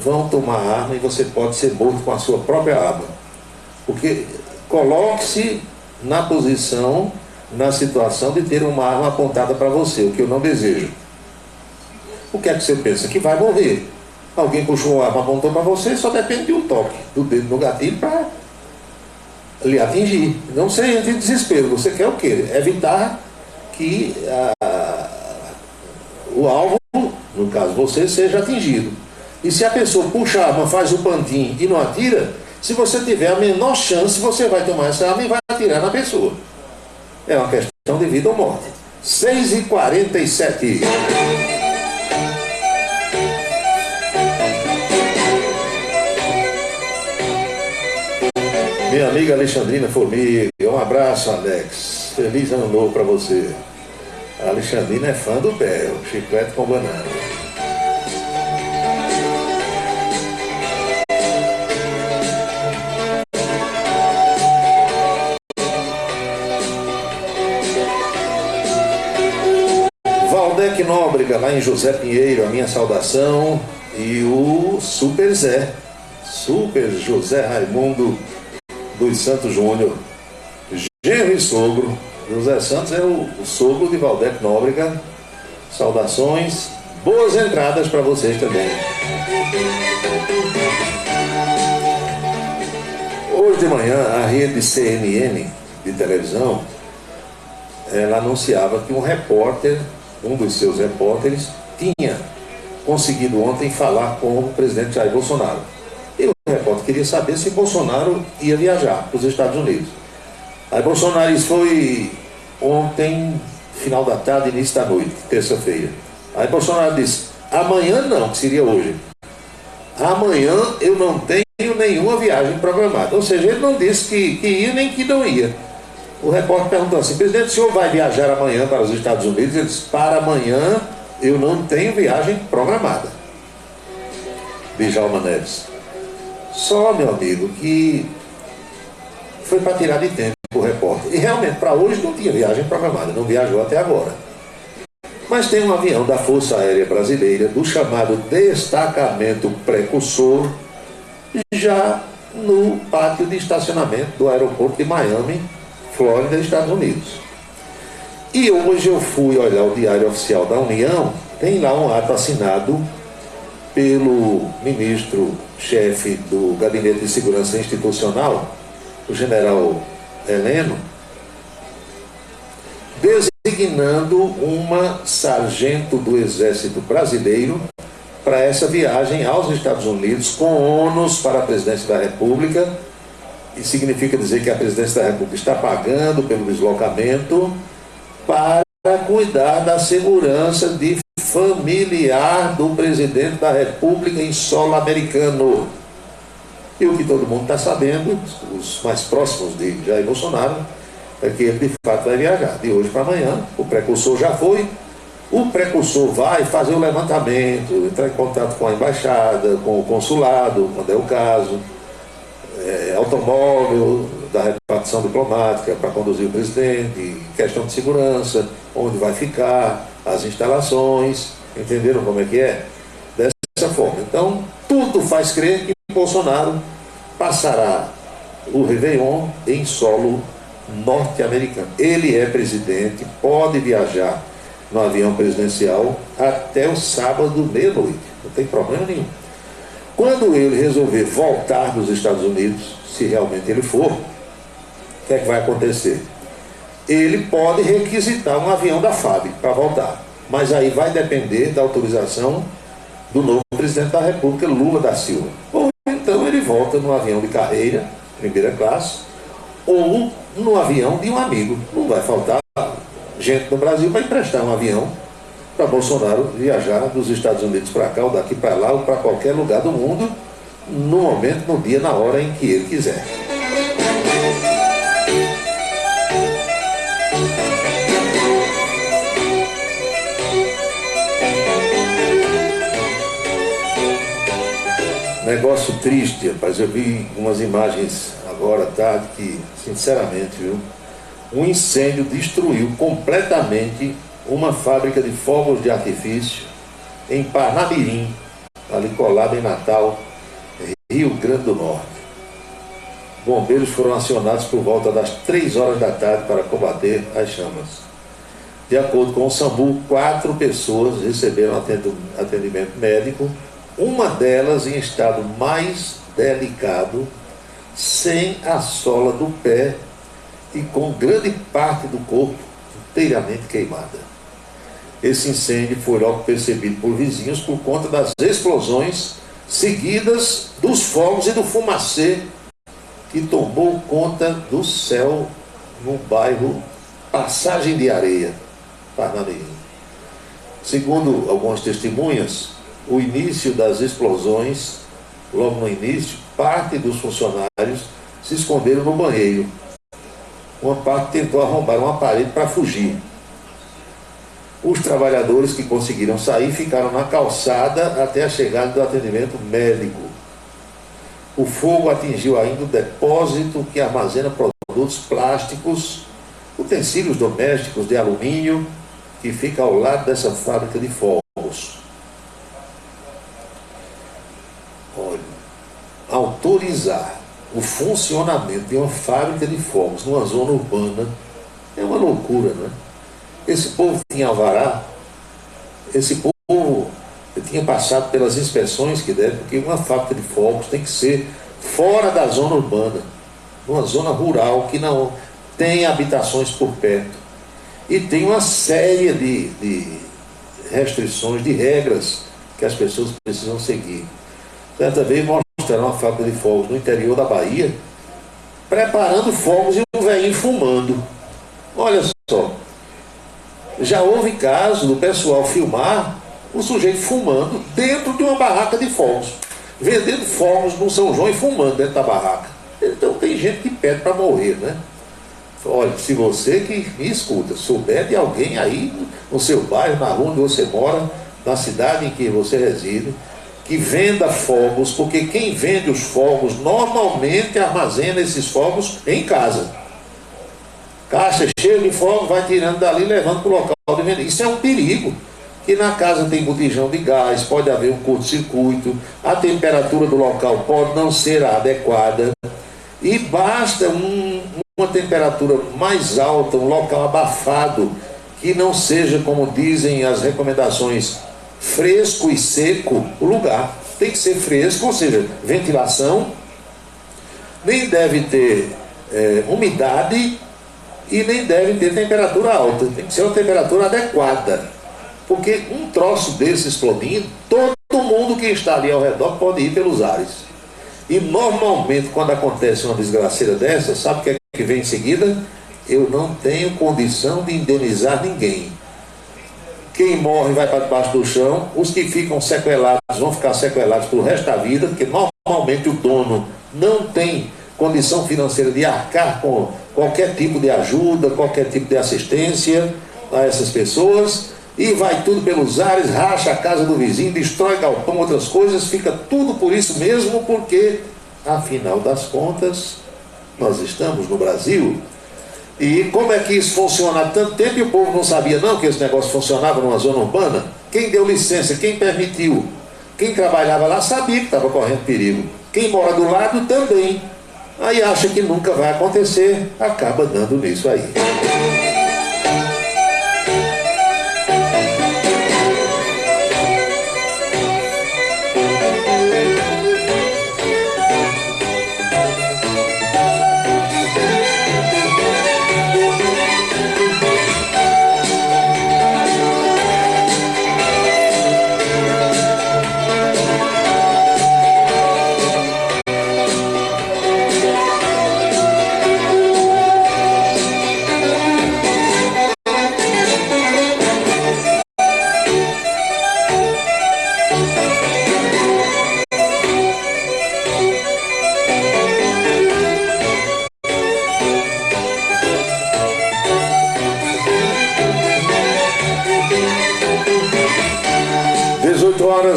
vão tomar arma e você pode ser morto com a sua própria arma. Porque coloque-se na posição, na situação de ter uma arma apontada para você, o que eu não desejo. O que é que você pensa? Que vai morrer. Alguém puxou uma arma, apontou para você, só depende de um toque do dedo no gatilho para lhe atingir. Não sei, entre desespero. Você quer o quê? Evitar que o alvo, no caso você, seja atingido. E se a pessoa puxa a arma, faz o pantinho e não atira, se você tiver a menor chance, você vai tomar essa arma e vai atirar na pessoa. É uma questão de vida ou morte. 6h47. Minha amiga Alexandrina Formiga, um abraço, Alex. Feliz ano novo para você. A Alexandrina é fã do pé, o chiclete com banana. Valdec Nóbrega, lá em José Pinheiro, a minha saudação. E o Super Zé, Super José Raimundo dos Santos Júnior, genro e sogro. José Santos é o sogro de Valdec Nóbrega. Saudações, boas entradas para vocês também. Hoje de manhã, a rede CNN de televisão, ela anunciava que um repórter, um dos seus repórteres, tinha conseguido ontem falar com o presidente Jair Bolsonaro. E o repórter queria saber se Bolsonaro ia viajar para os Estados Unidos. Aí Bolsonaro, isso foi ontem, final da tarde, início da noite, terça-feira. Aí Bolsonaro disse, amanhã não, que seria hoje. Amanhã eu não tenho nenhuma viagem programada. Ou seja, ele não disse que ia nem que não ia. O repórter perguntou assim, presidente, o senhor vai viajar amanhã para os Estados Unidos? Ele disse, para amanhã eu não tenho viagem programada. Djalma Neves. Só, meu amigo, que foi para tirar de tempo o repórter. E realmente, para hoje não tinha viagem programada, não viajou até agora. Mas tem um avião da Força Aérea Brasileira, do chamado Destacamento Precursor, já no pátio de estacionamento do aeroporto de Miami, Flórida, Estados Unidos. E hoje eu fui olhar o Diário Oficial da União, tem lá um ato assinado pelo ministro-chefe do Gabinete de Segurança Institucional, o general Heleno, designando uma sargento do Exército Brasileiro para essa viagem aos Estados Unidos, com ônus para a presidência da República. E significa dizer que a presidência da República está pagando pelo deslocamento para cuidar da segurança de familiar do presidente da República em solo americano. E o que todo mundo está sabendo, os mais próximos de Jair Bolsonaro, é que ele de fato vai viajar de hoje para amanhã. O precursor já foi. O precursor vai fazer o levantamento, entrar em contato com a embaixada, com o consulado, quando é o caso, automóvel da repartição diplomática para conduzir o presidente, questão de segurança, onde vai ficar, as instalações, entenderam como é que é? Dessa forma. Então, tudo faz crer que Bolsonaro passará o Réveillon em solo norte-americano. Ele é presidente, pode viajar no avião presidencial até o sábado, meia-noite, não tem problema nenhum. Quando ele resolver voltar dos Estados Unidos, se realmente ele for, o que é que vai acontecer? Ele pode requisitar um avião da FAB para voltar, mas aí vai depender da autorização do novo presidente da República, Lula da Silva. Ou então ele volta no avião de carreira, primeira classe, ou no avião de um amigo. Não vai faltar gente no Brasil para emprestar um avião para Bolsonaro viajar dos Estados Unidos para cá, ou daqui para lá, ou para qualquer lugar do mundo, no momento, no dia, na hora em que ele quiser. Negócio triste, rapaz. Eu vi umas imagens agora à tarde que, sinceramente, viu? Um incêndio destruiu completamente uma fábrica de fogos de artifício em Parnamirim, ali colado em Natal, Rio Grande do Norte. Bombeiros foram acionados por volta das 3 horas da tarde para combater as chamas. De acordo com o SAMU, 4 pessoas receberam atendimento médico, uma delas em estado mais delicado, sem a sola do pé e com grande parte do corpo inteiramente queimada. Esse incêndio foi logo percebido por vizinhos por conta das explosões seguidas dos fogos e do fumacê que tomou conta do céu no bairro Passagem de Areia, Parnamirim. Segundo algumas testemunhas, o início das explosões, logo no início, parte dos funcionários se esconderam no banheiro. Uma parte tentou arrombar uma parede para fugir. Os trabalhadores que conseguiram sair ficaram na calçada até a chegada do atendimento médico. O fogo atingiu ainda o depósito que armazena produtos plásticos, utensílios domésticos de alumínio, que fica ao lado dessa fábrica de fogos. Olha, autorizar o funcionamento de uma fábrica de fogos numa zona urbana é uma loucura, né? Esse povo tinha alvará, esse povo tinha passado pelas inspeções que deve, porque uma fábrica de fogos tem que ser fora da zona urbana, numa zona rural que não tem habitações por perto. E tem uma série de restrições, de regras que as pessoas precisam seguir. Certa vez mostraram uma fábrica de fogos no interior da Bahia, preparando fogos e um velhinho fumando. Olha só, já houve caso do pessoal filmar o sujeito fumando dentro de uma barraca de fogos, vendendo fogos no São João e fumando dentro da barraca. Então tem gente que pede para morrer, né? Olha, se você que me escuta souber de alguém aí no seu bairro, na rua onde você mora, na cidade em que você reside, que venda fogos, porque quem vende os fogos normalmente armazena esses fogos em casa. Caixa cheia de fogos, vai tirando dali e levando para o local de venda. Isso é um perigo. Que na casa tem botijão de gás, pode haver um curto-circuito, a temperatura do local pode não ser a adequada, e basta uma temperatura mais alta, um local abafado, que não seja, como dizem as recomendações, fresco e seco o lugar. Tem que ser fresco, ou seja, ventilação, nem deve ter umidade e nem deve ter temperatura alta, tem que ser uma temperatura adequada. Porque um troço desse explodindo, todo mundo que está ali ao redor pode ir pelos ares. E normalmente quando acontece uma desgraceira dessa, sabe o que é que vem em seguida? Eu não tenho condição de indenizar ninguém. Quem morre vai para debaixo do chão, os que ficam sequelados vão ficar sequelados pelo resto da vida, porque normalmente o dono não tem condição financeira de arcar com qualquer tipo de ajuda, qualquer tipo de assistência a essas pessoas. E vai tudo pelos ares, racha a casa do vizinho, destrói galpão, outras coisas, fica tudo por isso mesmo, porque, afinal das contas, nós estamos no Brasil. E como é que isso funciona há tanto tempo e o povo não sabia não que esse negócio funcionava numa zona urbana? Quem deu licença, quem permitiu? Quem trabalhava lá sabia que estava correndo perigo. Quem mora do lado também. Aí acha que nunca vai acontecer, acaba dando nisso aí.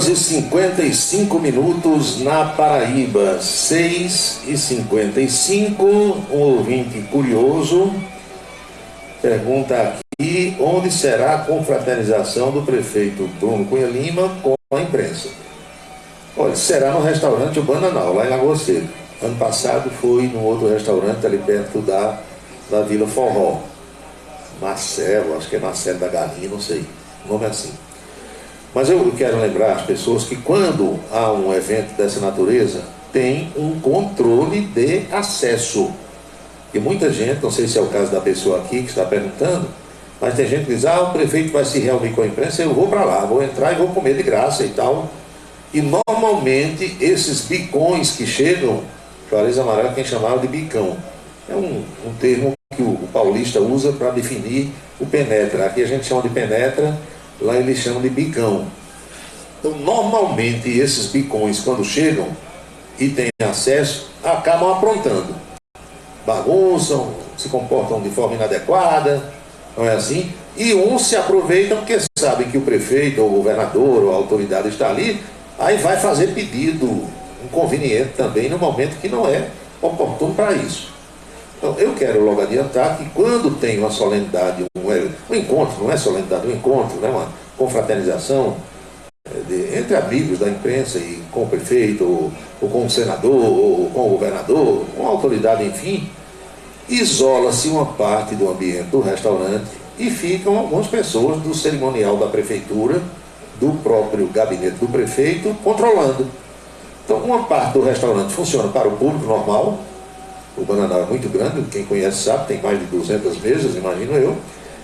55 minutos na Paraíba, 6h55. Um ouvinte curioso pergunta aqui: onde será a confraternização do prefeito Bruno Cunha Lima com a imprensa? Olha, será no restaurante O Bananal, lá em Lagoa Seca. Ano passado foi num outro restaurante ali perto da Vila Forró. Marcelo, acho que é Marcelo da Galinha, não sei. O nome é assim. Mas eu quero lembrar as pessoas que quando há um evento dessa natureza, tem um controle de acesso. E muita gente, não sei se é o caso da pessoa aqui que está perguntando, mas tem gente que diz, o prefeito vai se reunir com a imprensa, eu vou para lá, vou entrar e vou comer de graça e tal. E normalmente esses bicões que chegam, Juarez Amaral quem chamava de bicão, é um termo que o paulista usa para definir o penetra. Aqui a gente chama de penetra, lá eles chamam de bicão. Então normalmente esses bicões quando chegam e têm acesso, acabam aprontando. Bagunçam, se comportam de forma inadequada, não é assim? E uns se aproveitam porque sabem que o prefeito, ou o governador, ou a autoridade está ali, aí vai fazer pedido inconveniente também no momento que não é oportuno para isso. Então eu quero logo adiantar que quando tem uma solenidade, um encontro, não é solenidade, um encontro, né, uma confraternização entre amigos da imprensa e com o prefeito, ou com o senador, ou com o governador, com a autoridade, enfim, isola-se uma parte do ambiente do restaurante e ficam algumas pessoas do cerimonial da prefeitura, do próprio gabinete do prefeito, controlando. Então uma parte do restaurante funciona para o público normal, o Bananal é muito grande, quem conhece sabe, tem mais de 200 mesas, imagino eu,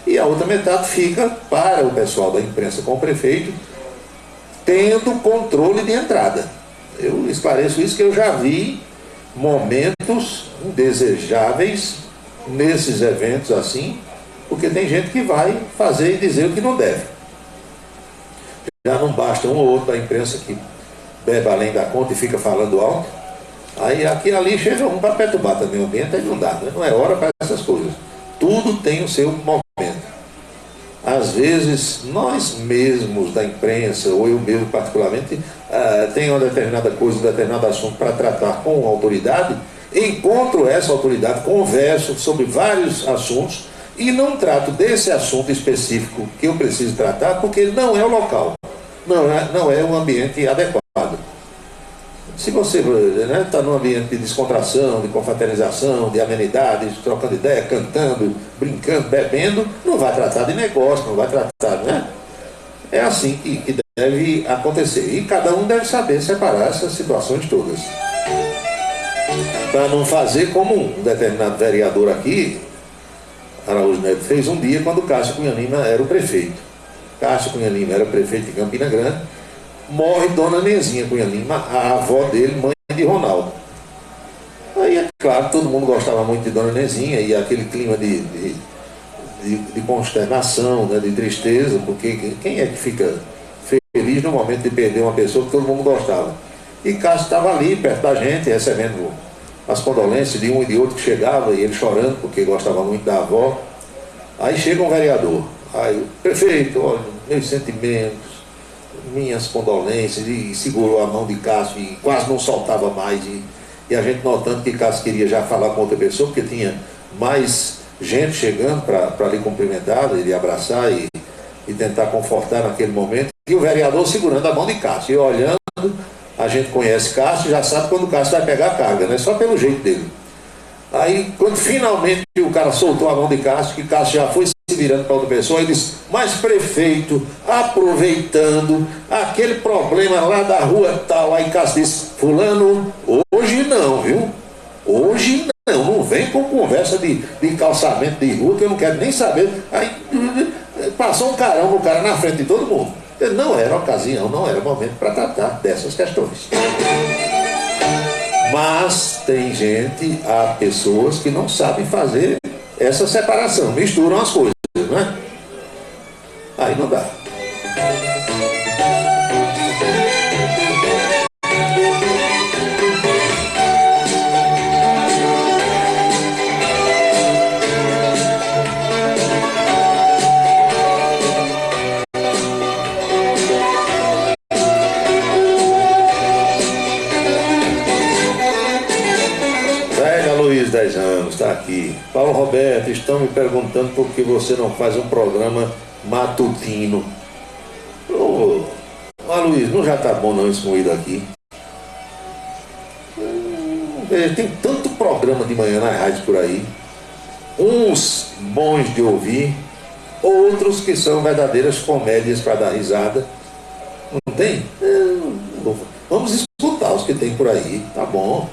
e a outra metade fica para o pessoal da imprensa com o prefeito, tendo controle de entrada. Eu esclareço isso que eu já vi momentos indesejáveis nesses eventos assim, porque tem gente que vai fazer e dizer o que não deve. Já não basta um ou outro da imprensa que bebe além da conta e fica falando alto, aí aqui e ali chega um para perturbar também o ambiente, aí não dá, né? Não é hora para essas coisas. Tudo tem o seu momento. Às vezes, nós mesmos da imprensa, ou eu mesmo particularmente, tenho uma determinada coisa, um determinado assunto para tratar com a autoridade, encontro essa autoridade, converso sobre vários assuntos e não trato desse assunto específico que eu preciso tratar, porque não é o local, não é um ambiente adequado. Se você está num ambiente de descontração, de confraternização, de amenidades, trocando ideia, cantando, brincando, bebendo, não vai tratar de negócio, não vai tratar, né? É assim que deve acontecer. E cada um deve saber separar essas situações todas. Para não fazer como um determinado vereador aqui, Araújo Neto, fez um dia quando Cássio Cunha Lima era o prefeito. Cássio Cunha Lima era prefeito de Campina Grande. Morre Dona Nezinha Cunha Lima, a avó dele, mãe de Ronaldo. Aí é claro, todo mundo gostava muito de Dona Nezinha e aquele clima de consternação, né, de tristeza, porque quem é que fica feliz no momento de perder uma pessoa que todo mundo gostava? E Cássio estava ali perto da gente, recebendo as condolências de um e de outro que chegava, e ele chorando porque gostava muito da avó. Aí chega um vereador, aí o prefeito, olha, meus sentimentos, minhas condolências, e segurou a mão de Cássio e quase não soltava mais, e a gente notando que Cássio queria já falar com outra pessoa, porque tinha mais gente chegando para lhe cumprimentar, lhe abraçar e tentar confortar naquele momento, e o vereador segurando a mão de Cássio e olhando. A gente conhece Cássio, já sabe quando o Cássio vai pegar a carga, né? Só pelo jeito dele. Aí, quando finalmente o cara soltou a mão de Cássio, que Cássio já foi se virando para outra pessoa, ele disse, mas prefeito, aproveitando aquele problema lá da rua tal, aí Cássio disse, fulano, hoje não, viu? Hoje não vem com conversa de calçamento de rua, que eu não quero nem saber. Aí passou um carão no cara na frente de todo mundo. Não era ocasião, não era momento para tratar dessas questões. Mas tem gente, há pessoas que não sabem fazer essa separação, misturam as coisas, né? Aí não dá. Luiz, 10 anos, está aqui. Paulo Roberto, estão me perguntando por que você não faz um programa matutino. Luiz, não já está bom não esse moído aqui? Tem tanto programa de manhã nas rádios por aí, uns bons de ouvir, outros que são verdadeiras comédias para dar risada. Não tem? Vamos escutar os que tem por aí, tá bom.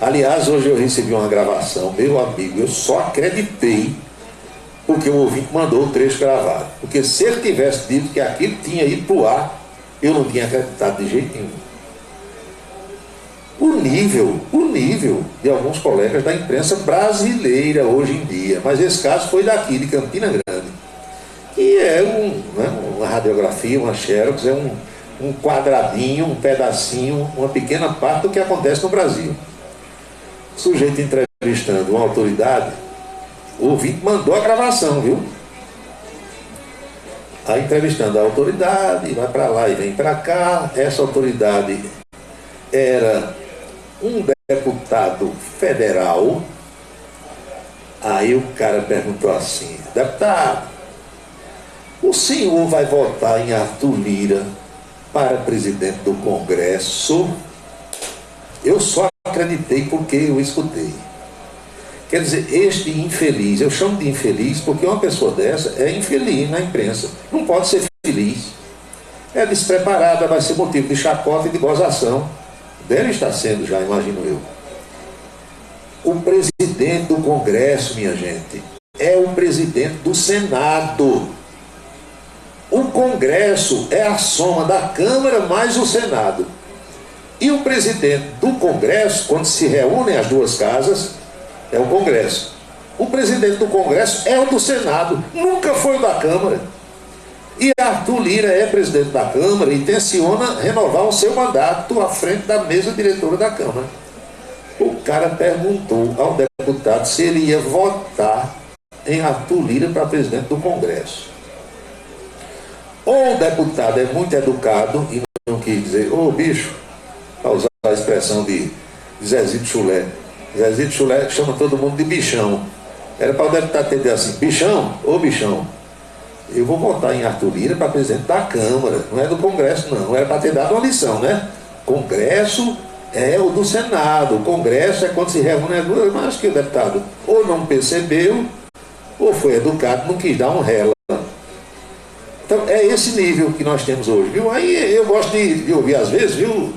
Aliás, hoje eu recebi uma gravação, meu amigo, eu só acreditei porque o ouvinte mandou o trecho gravado. Porque se ele tivesse dito que aquilo tinha ido para o ar, eu não tinha acreditado de jeito nenhum. O nível de alguns colegas da imprensa brasileira hoje em dia, mas esse caso foi daqui, de Campina Grande, que é uma radiografia, uma xerox, é um quadradinho, um pedacinho, uma pequena parte do que acontece no Brasil. O sujeito entrevistando uma autoridade, o ouvinte mandou a gravação, viu? Aí entrevistando a autoridade, vai para lá e vem para cá. Essa autoridade era um deputado federal. Aí o cara perguntou assim: deputado, o senhor vai votar em Arthur Lira para presidente do Congresso? Eu só acreditei porque eu escutei. Quer dizer, este infeliz, eu chamo de infeliz porque uma pessoa dessa é infeliz na imprensa, não pode ser feliz, é despreparada, vai ser motivo de chacota e de gozação. Deve estar sendo já, imagino eu. O presidente do Congresso, minha gente, é o presidente do Senado. O Congresso é a soma da Câmara mais o Senado. E o presidente do Congresso, quando se reúnem as duas casas, é o Congresso. O presidente do Congresso é o do Senado, nunca foi o da Câmara. E Arthur Lira é presidente da Câmara e intenciona renovar o seu mandato à frente da mesa diretora da Câmara. O cara perguntou ao deputado se ele ia votar em Arthur Lira para presidente do Congresso. Ou o deputado é muito educado e não quis dizer, ô bicho, para usar a expressão de Zezito Chulé. Zezito Chulé chama todo mundo de bichão. Era para o deputado ter dito assim: bichão, ô bichão, eu vou votar em Arthur Lira para presidente da Câmara, não é do Congresso não. Era para ter dado uma lição, né? Congresso é o do Senado, o Congresso é quando se reúne as duas. Mas acho que o deputado ou não percebeu, ou foi educado, não quis dar um rela. Então é esse nível que nós temos hoje, viu? Aí eu gosto de ouvir às vezes, viu,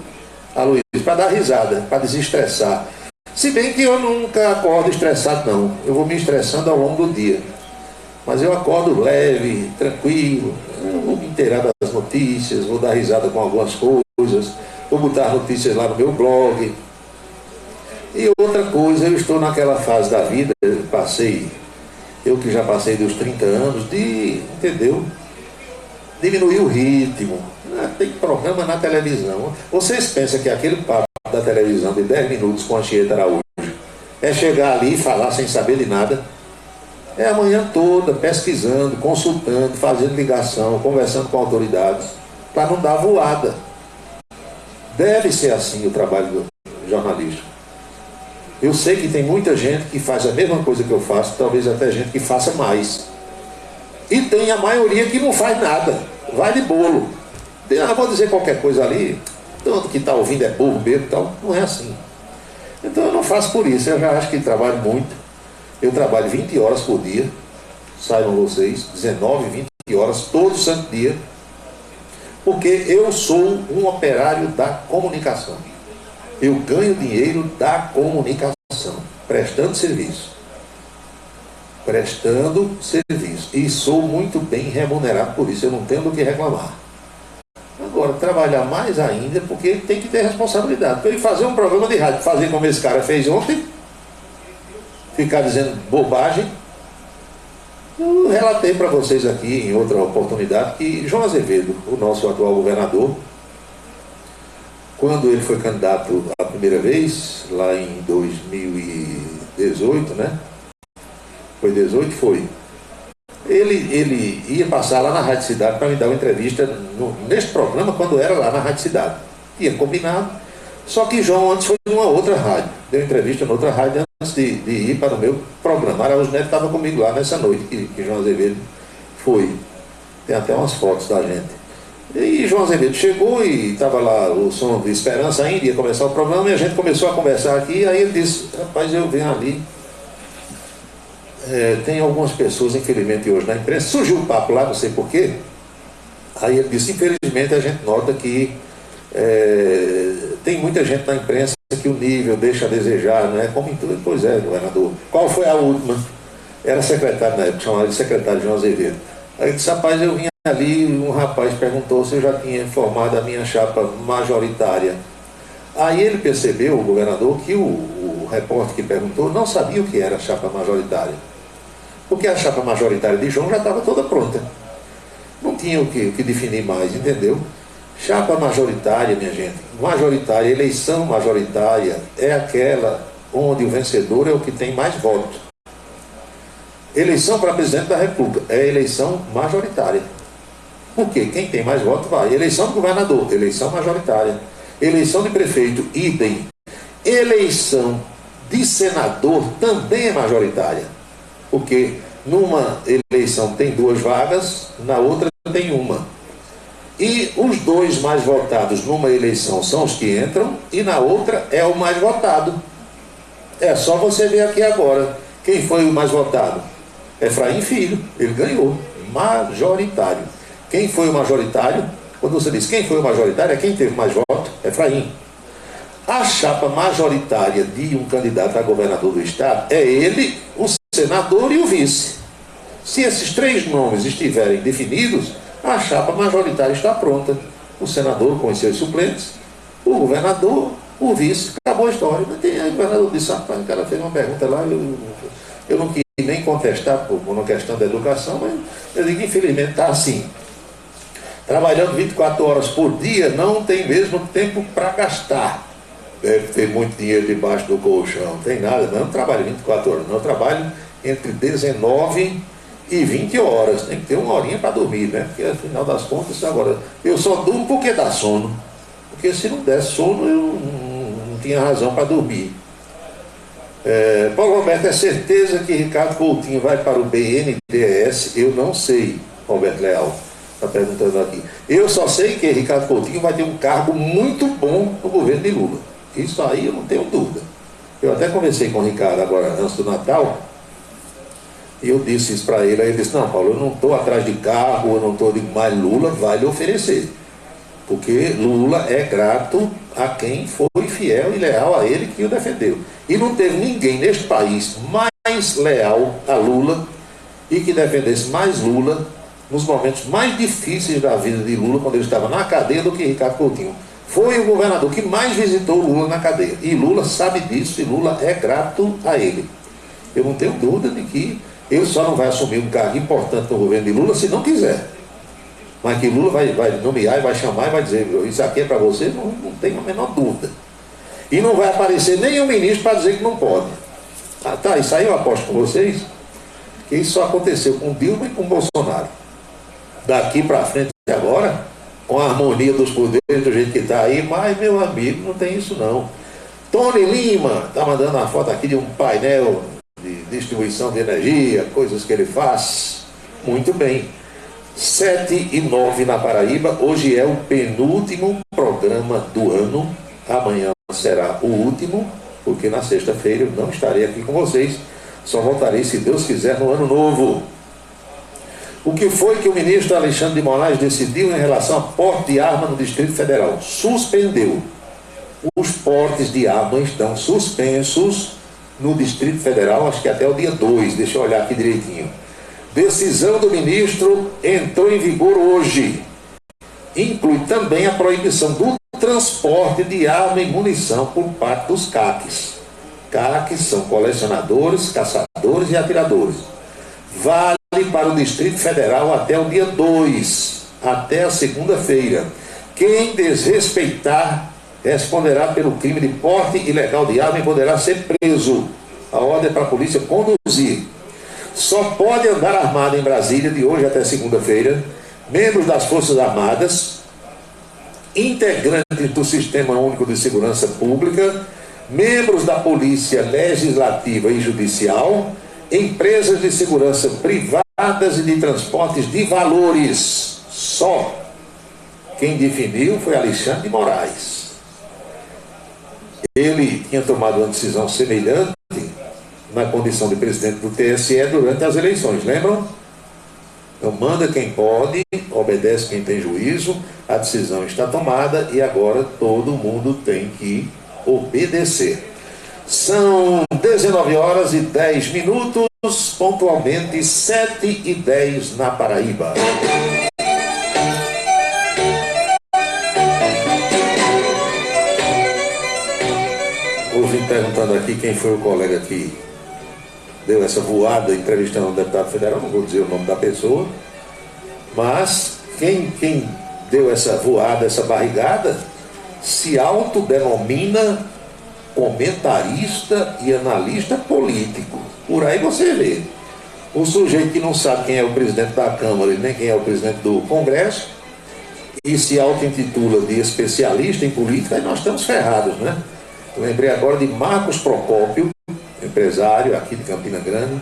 Aloysio, para dar risada, para desestressar. Se bem que eu nunca acordo estressado, não. Eu vou me estressando ao longo do dia. Mas eu acordo leve, tranquilo, eu vou me inteirar das notícias, vou dar risada com algumas coisas, vou botar notícias lá no meu blog. E outra coisa, eu estou naquela fase da vida, eu que já passei dos 30 anos, entendeu? Diminuir o ritmo. Tem programa na televisão. Vocês pensam que aquele papo da televisão de 10 minutos com a Anchieta Araújo é chegar ali e falar sem saber de nada? É a manhã toda pesquisando, consultando, fazendo ligação, conversando com autoridades, para não dar voada. Deve ser assim o trabalho do jornalista. Eu sei que tem muita gente que faz a mesma coisa que eu faço, talvez até gente que faça mais. E tem a maioria que não faz nada, vai de bolo. Vou dizer qualquer coisa ali, tanto que está ouvindo é burro mesmo, então não é assim. Então eu não faço por isso, eu já acho que trabalho muito. Eu trabalho 20 horas por dia, saibam vocês, 19, 20 horas, todo santo dia, porque eu sou um operário da comunicação. Eu ganho dinheiro da comunicação, prestando serviço. Prestando serviço. E sou muito bem remunerado por isso, eu não tenho do que reclamar. Agora, trabalhar mais ainda, porque tem que ter responsabilidade. Para ele fazer um programa de rádio, fazer como esse cara fez ontem, ficar dizendo bobagem. Eu relatei para vocês aqui, em outra oportunidade, que João Azevedo, o nosso atual governador, quando ele foi candidato a primeira vez, lá em 2018, né? Foi 18? Foi. Ele ia passar lá na Rádio Cidade para me dar uma entrevista neste programa, quando era lá na Rádio Cidade. Tinha combinado. Só que João antes foi numa outra rádio. Deu entrevista em outra rádio antes de ir para o meu programa. Araújo Neto estava comigo lá nessa noite que João Azevedo foi. Tem até umas fotos da gente. E João Azevedo chegou e estava lá o som de Esperança ainda, ia começar o programa, e a gente começou a conversar aqui, aí ele disse, rapaz, eu venho ali, tem algumas pessoas, infelizmente, hoje na imprensa, surgiu um papo lá, não sei porquê, aí ele disse, infelizmente a gente nota que tem muita gente na imprensa que o nível deixa a desejar, não é? Como em tudo, pois é, governador. Qual foi a última? Era secretário na época, chamava de secretário João Azevedo. Aí ele disse, rapaz, eu vim ali, um rapaz perguntou se eu já tinha formado a minha chapa majoritária. Aí ele percebeu, o governador, que o repórter que perguntou não sabia o que era a chapa majoritária. Porque a chapa majoritária de João já estava toda pronta. Não tinha o que definir mais, entendeu? Chapa majoritária, minha gente, majoritária, eleição majoritária é aquela onde o vencedor é o que tem mais voto. Eleição para presidente da República é eleição majoritária. Por quê? Quem tem mais voto vai. Eleição de governador, eleição majoritária. Eleição de prefeito, idem. Eleição de senador também é majoritária. Porque numa eleição tem 2 vagas, na outra tem uma. E os 2 mais votados numa eleição são os que entram, e na outra é o mais votado. É só você ver aqui agora. Quem foi o mais votado? Efraim Filho, ele ganhou, majoritário. Quem foi o majoritário? Quando você diz quem foi o majoritário, é quem teve mais voto, Efraim. A chapa majoritária de um candidato a governador do estado é ele, o senador e o vice. Se esses 3 nomes estiverem definidos, a chapa majoritária está pronta. O senador com os seus suplentes, o governador, o vice, acabou a história. O governador disse, rapaz, o cara fez uma pergunta lá, eu não quis nem contestar por uma questão da educação, mas eu digo, infelizmente está assim. Trabalhando 24 horas por dia, não tem mesmo tempo para gastar. Deve ter muito dinheiro debaixo do colchão. Não tem nada, não trabalho 24 horas, não. Eu trabalho entre 19 e 20 horas. Tem que ter uma horinha para dormir, né? Porque afinal das contas, agora, eu só durmo porque dá sono. Porque se não desse sono, eu não tinha razão para dormir. Paulo Roberto, é certeza que Ricardo Coutinho vai para o BNDES? Eu não sei, Roberto Leal está perguntando aqui. Eu só sei que Ricardo Coutinho vai ter um cargo muito bom no governo de Lula. Isso aí eu não tenho dúvida. Eu até conversei com o Ricardo agora antes do Natal, e eu disse isso para ele. Aí ele disse, não, Paulo, eu não estou atrás de carro, eu não estou de mais, Lula vai lhe oferecer. Porque Lula é grato a quem foi fiel e leal a ele que o defendeu. E não teve ninguém neste país mais leal a Lula e que defendesse mais Lula nos momentos mais difíceis da vida de Lula, quando ele estava na cadeia, do que Ricardo Coutinho. Foi o governador que mais visitou Lula na cadeia. E Lula sabe disso, e Lula é grato a ele. Eu não tenho dúvida de que ele só não vai assumir um cargo importante no governo de Lula se não quiser. Mas que Lula vai nomear e vai chamar e vai dizer, isso aqui é para você, não tem a menor dúvida. E não vai aparecer nenhum ministro para dizer que não pode. Tá, isso aí eu aposto com vocês, que isso só aconteceu com Dilma e com Bolsonaro. Daqui para frente agora, com a harmonia dos poderes do jeito que está aí, mas, meu amigo, não tem isso não. Tony Lima está mandando uma foto aqui de um painel de distribuição de energia, coisas que ele faz. Muito bem. 7h09 na Paraíba. Hoje é o penúltimo programa do ano. Amanhã será o último, porque na sexta-feira eu não estarei aqui com vocês. Só voltarei, se Deus quiser, no ano novo. O que foi que o ministro Alexandre de Moraes decidiu em relação a porte de arma no Distrito Federal? Suspendeu. Os portes de arma estão suspensos no Distrito Federal, acho que até o dia 2. Deixa eu olhar aqui direitinho. Decisão do ministro entrou em vigor hoje. Inclui também a proibição do transporte de arma e munição por parte dos CACs. CACs são colecionadores, caçadores e atiradores. Vale para o Distrito Federal até o dia 2, até a segunda-feira. Quem desrespeitar responderá pelo crime de porte ilegal de arma e poderá ser preso. A ordem é para a polícia conduzir. Só pode andar armado em Brasília de hoje até segunda-feira membros das Forças Armadas, integrantes do Sistema Único de Segurança Pública, membros da Polícia Legislativa e Judicial, empresas de segurança privadas e de transportes de valores. Só. quem definiu foi Alexandre de Moraes. Ele tinha tomado uma decisão semelhante na condição de presidente do TSE durante as eleições, lembram? Então manda quem pode, obedece quem tem juízo, a decisão está tomada e agora todo mundo tem que obedecer. São 19 horas e 10 minutos, pontualmente 7h10 na Paraíba. Ouvi perguntando aqui quem foi o colega que deu essa voada entrevistando um deputado federal, não vou dizer o nome da pessoa, mas quem deu essa voada, essa barrigada, se autodenomina comentarista e analista político. Por aí você vê. O sujeito que não sabe quem é o presidente da Câmara e nem quem é o presidente do Congresso e se auto-intitula de especialista em política, aí nós estamos ferrados, né? Eu lembrei agora de Marcos Procópio, empresário aqui de Campina Grande,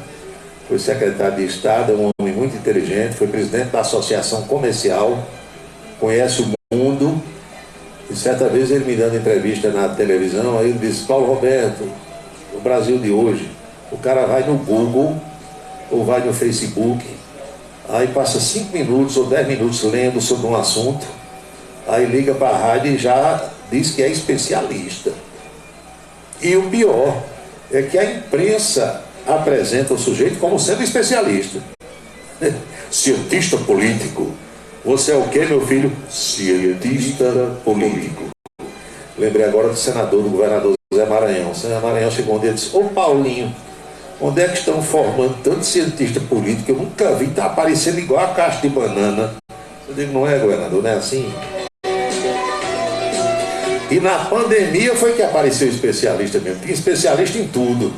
foi secretário de Estado, é um homem muito inteligente, foi presidente da Associação Comercial, conhece o mundo, e certa vez ele me dando entrevista na televisão, aí ele disse: Paulo Roberto, o Brasil de hoje, o cara vai no Google ou vai no Facebook, aí passa 5 minutos ou 10 minutos lendo sobre um assunto, aí liga para a rádio e já diz que é especialista. E o pior é que a imprensa apresenta o sujeito como sendo especialista. Cientista político. Você é o quê, meu filho? Cientista político. Lembrei agora do senador, do governador Zé Maranhão. O Zé Maranhão chegou um dia e disse: ô Paulinho, onde é que estão formando tanto cientista político? Eu nunca vi, está aparecendo igual a caixa de banana. Eu digo: não é, governador, não é assim? E na pandemia foi que apareceu especialista mesmo. Tinha especialista em tudo.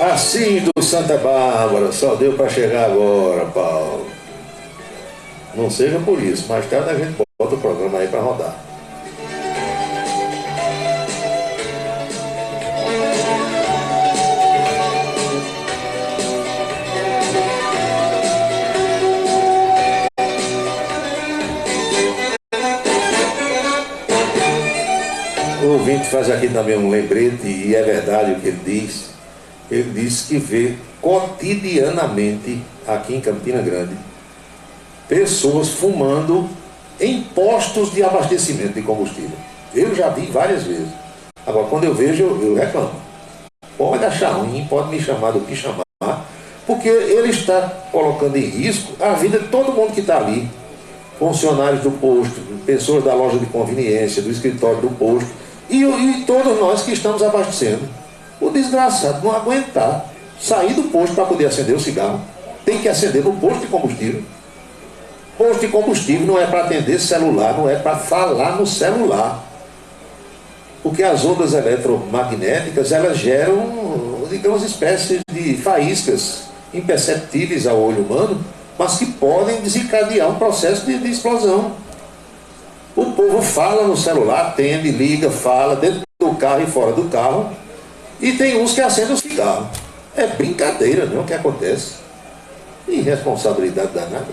Assim do Santa Bárbara, só deu para chegar agora, Paulo. Não seja por isso, mais tarde a gente bota o programa aí para rodar. O ouvinte faz aqui também um lembrete, e é verdade o que ele diz. Ele diz que vê cotidianamente aqui em Campina Grande pessoas fumando em postos de abastecimento de combustível. Eu já vi várias vezes. Agora, quando eu vejo, eu reclamo. Pode achar ruim, pode me chamar do que chamar, porque ele está colocando em risco a vida de todo mundo que está ali. Funcionários do posto, pessoas da loja de conveniência, do escritório do posto, e todos nós que estamos abastecendo. O desgraçado não aguentar sair do posto para poder acender o cigarro. Tem que acender no posto de combustível. Posto de combustível não é para atender celular, não é para falar no celular. Porque as ondas eletromagnéticas, elas geram, digamos, espécies de faíscas imperceptíveis ao olho humano, mas que podem desencadear um processo de explosão. O povo fala no celular, atende, liga, fala dentro do carro e fora do carro, e tem uns que acendem o cigarro. É brincadeira, não é o que acontece. Irresponsabilidade danada.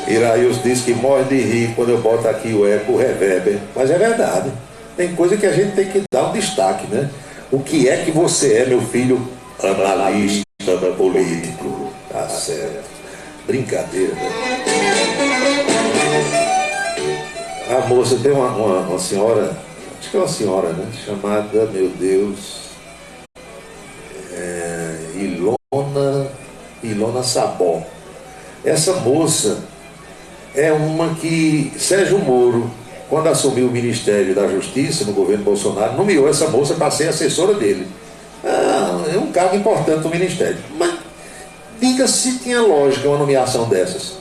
Iraíus diz que morre de rir quando eu boto aqui o eco, o reverber. Mas é verdade. Tem coisa que a gente tem que dar um destaque, né? O que é que você é, meu filho? Analista político. Tá certo. Brincadeira, né? A moça tem uma senhora, acho que é uma senhora, né? Chamada, meu Deus, Ilona Sabó. Essa moça é uma que Sérgio Moro, quando assumiu o Ministério da Justiça no governo Bolsonaro, nomeou essa moça para ser assessora dele. É um cargo importante no Ministério. Mas diga se tinha lógica uma nomeação dessas.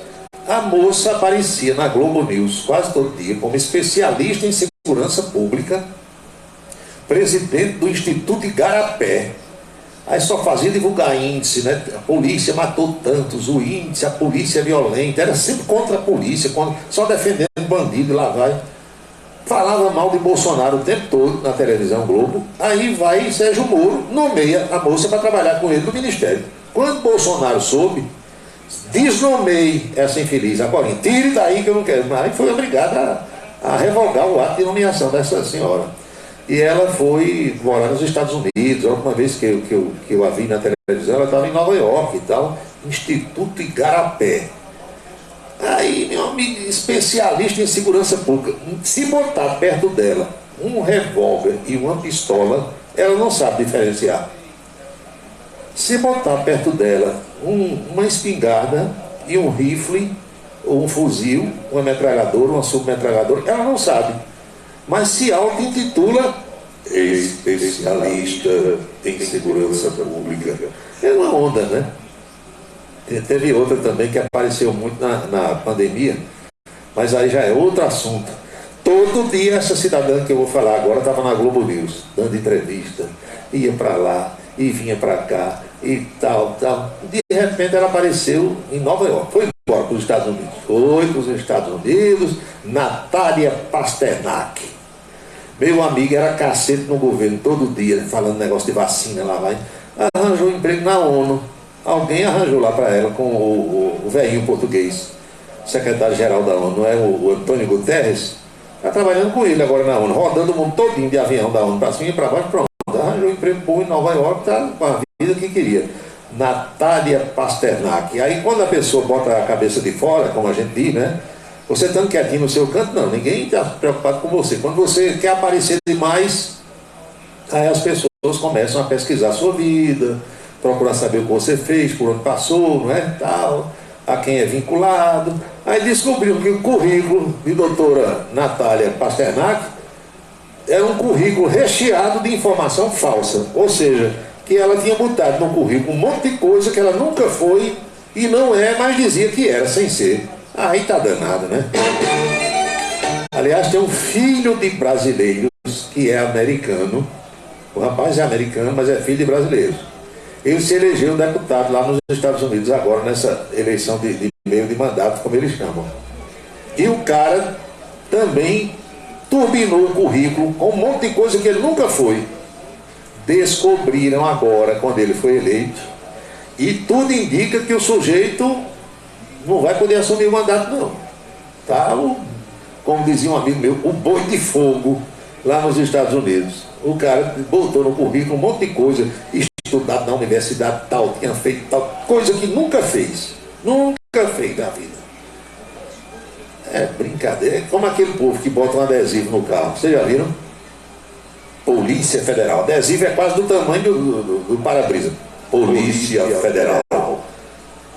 A moça aparecia na Globo News quase todo dia como especialista em segurança pública, presidente do Instituto Igarapé. Aí só fazia divulgar índice, né? A polícia matou tantos, o índice, a polícia é violenta, era sempre contra a polícia, só defendendo bandido, lá vai. Falava mal de Bolsonaro o tempo todo na televisão Globo. Aí vai Sérgio Moro, nomeia a moça para trabalhar com ele no ministério. Quando Bolsonaro soube, desnomei essa infeliz. Agora, tire daí que eu não quero. Mas aí foi obrigada a revogar o ato de nomeação dessa senhora. E ela foi morar nos Estados Unidos. A última vez que eu a vi na televisão, ela estava em Nova York e tal, Instituto Igarapé. Aí, meu amigo, especialista em segurança pública, se botar perto dela um revólver e uma pistola, ela não sabe diferenciar. Se botar perto dela uma espingarda e um rifle, ou um fuzil, uma metralhadora, uma submetralhadora, ela não sabe. Mas se auto-intitula especialista em segurança pública. É uma onda, né? Teve outra também que apareceu muito na pandemia, mas aí já é outro assunto. Todo dia essa cidadã que eu vou falar agora estava na Globo News, dando entrevista, ia para lá e vinha para cá e tal. De repente ela apareceu em Nova York, foi embora para os Estados Unidos. Foi para os Estados Unidos, Natália Pasternak. Meu amigo era cacete no governo todo dia, falando negócio de vacina lá, vai. Arranjou emprego na ONU. Alguém arranjou lá para ela com o velhinho português, secretário-geral da ONU, não é o Antônio Guterres? Está trabalhando com ele agora na ONU, rodando o mundo todinho de avião da ONU, para cima e para baixo, pronto. Arranjou um emprego bom em Nova York, está com a vida que queria. Natália Pasternak. Aí quando a pessoa bota a cabeça de fora, como a gente diz, né? Você estando quietinho no seu canto, não, ninguém está preocupado com você. Quando você quer aparecer demais, aí as pessoas começam a pesquisar a sua vida, procurar saber o que você fez, por onde passou, não é? Tal, a quem é vinculado. Aí descobriu que o currículo de doutora Natália Pasternak era um currículo recheado de informação falsa. Ou seja, que ela tinha botado no currículo um monte de coisa que ela nunca foi e não é, mas dizia que era, sem ser. Aí tá danado, né? Aliás, tem um filho de brasileiros que é americano. O rapaz é americano, mas é filho de brasileiros. Ele se elegeu deputado lá nos Estados Unidos agora, nessa eleição de meio de mandato, como eles chamam. E o cara também turbinou o currículo com um monte de coisa que ele nunca foi. Descobriram agora, quando ele foi eleito, e tudo indica que o sujeito não vai poder assumir o mandato, não. Tá, como dizia um amigo meu, o boi de fogo lá nos Estados Unidos. O cara botou no currículo um monte de coisa, estudado na universidade tal, tinha feito tal, coisa que nunca fez. Nunca fez na vida. É brincadeira. É como aquele povo que bota um adesivo no carro. Vocês já viram? Polícia Federal. Adesivo é quase do tamanho do para-brisa. Polícia Federal.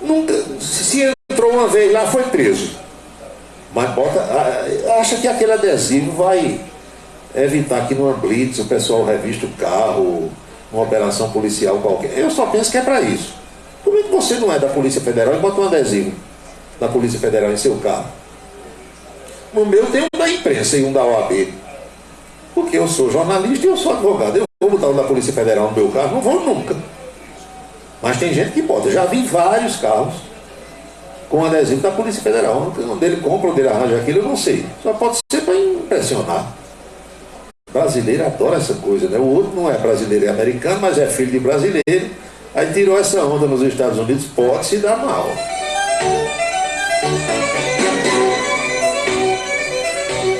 Nunca, se entrou uma vez lá, foi preso. Mas acha que aquele adesivo vai evitar que numa blitz o pessoal revista o carro, uma operação policial qualquer. Eu só penso que é para isso. Por que você não é da Polícia Federal e bota um adesivo da Polícia Federal em seu carro? No meu tem um da imprensa e um da OAB. Porque eu sou jornalista e eu sou advogado. Eu vou botar um da Polícia Federal no meu carro? Não vou nunca. Mas tem gente que bota. Eu já vi vários carros com adesivo da Polícia Federal. Onde ele compra, onde ele arranja aquilo, eu não sei. Só pode ser para impressionar. Brasileiro adora essa coisa, né? O outro não é brasileiro, é americano, mas é filho de brasileiro. Aí tirou essa onda nos Estados Unidos, pode se dar mal.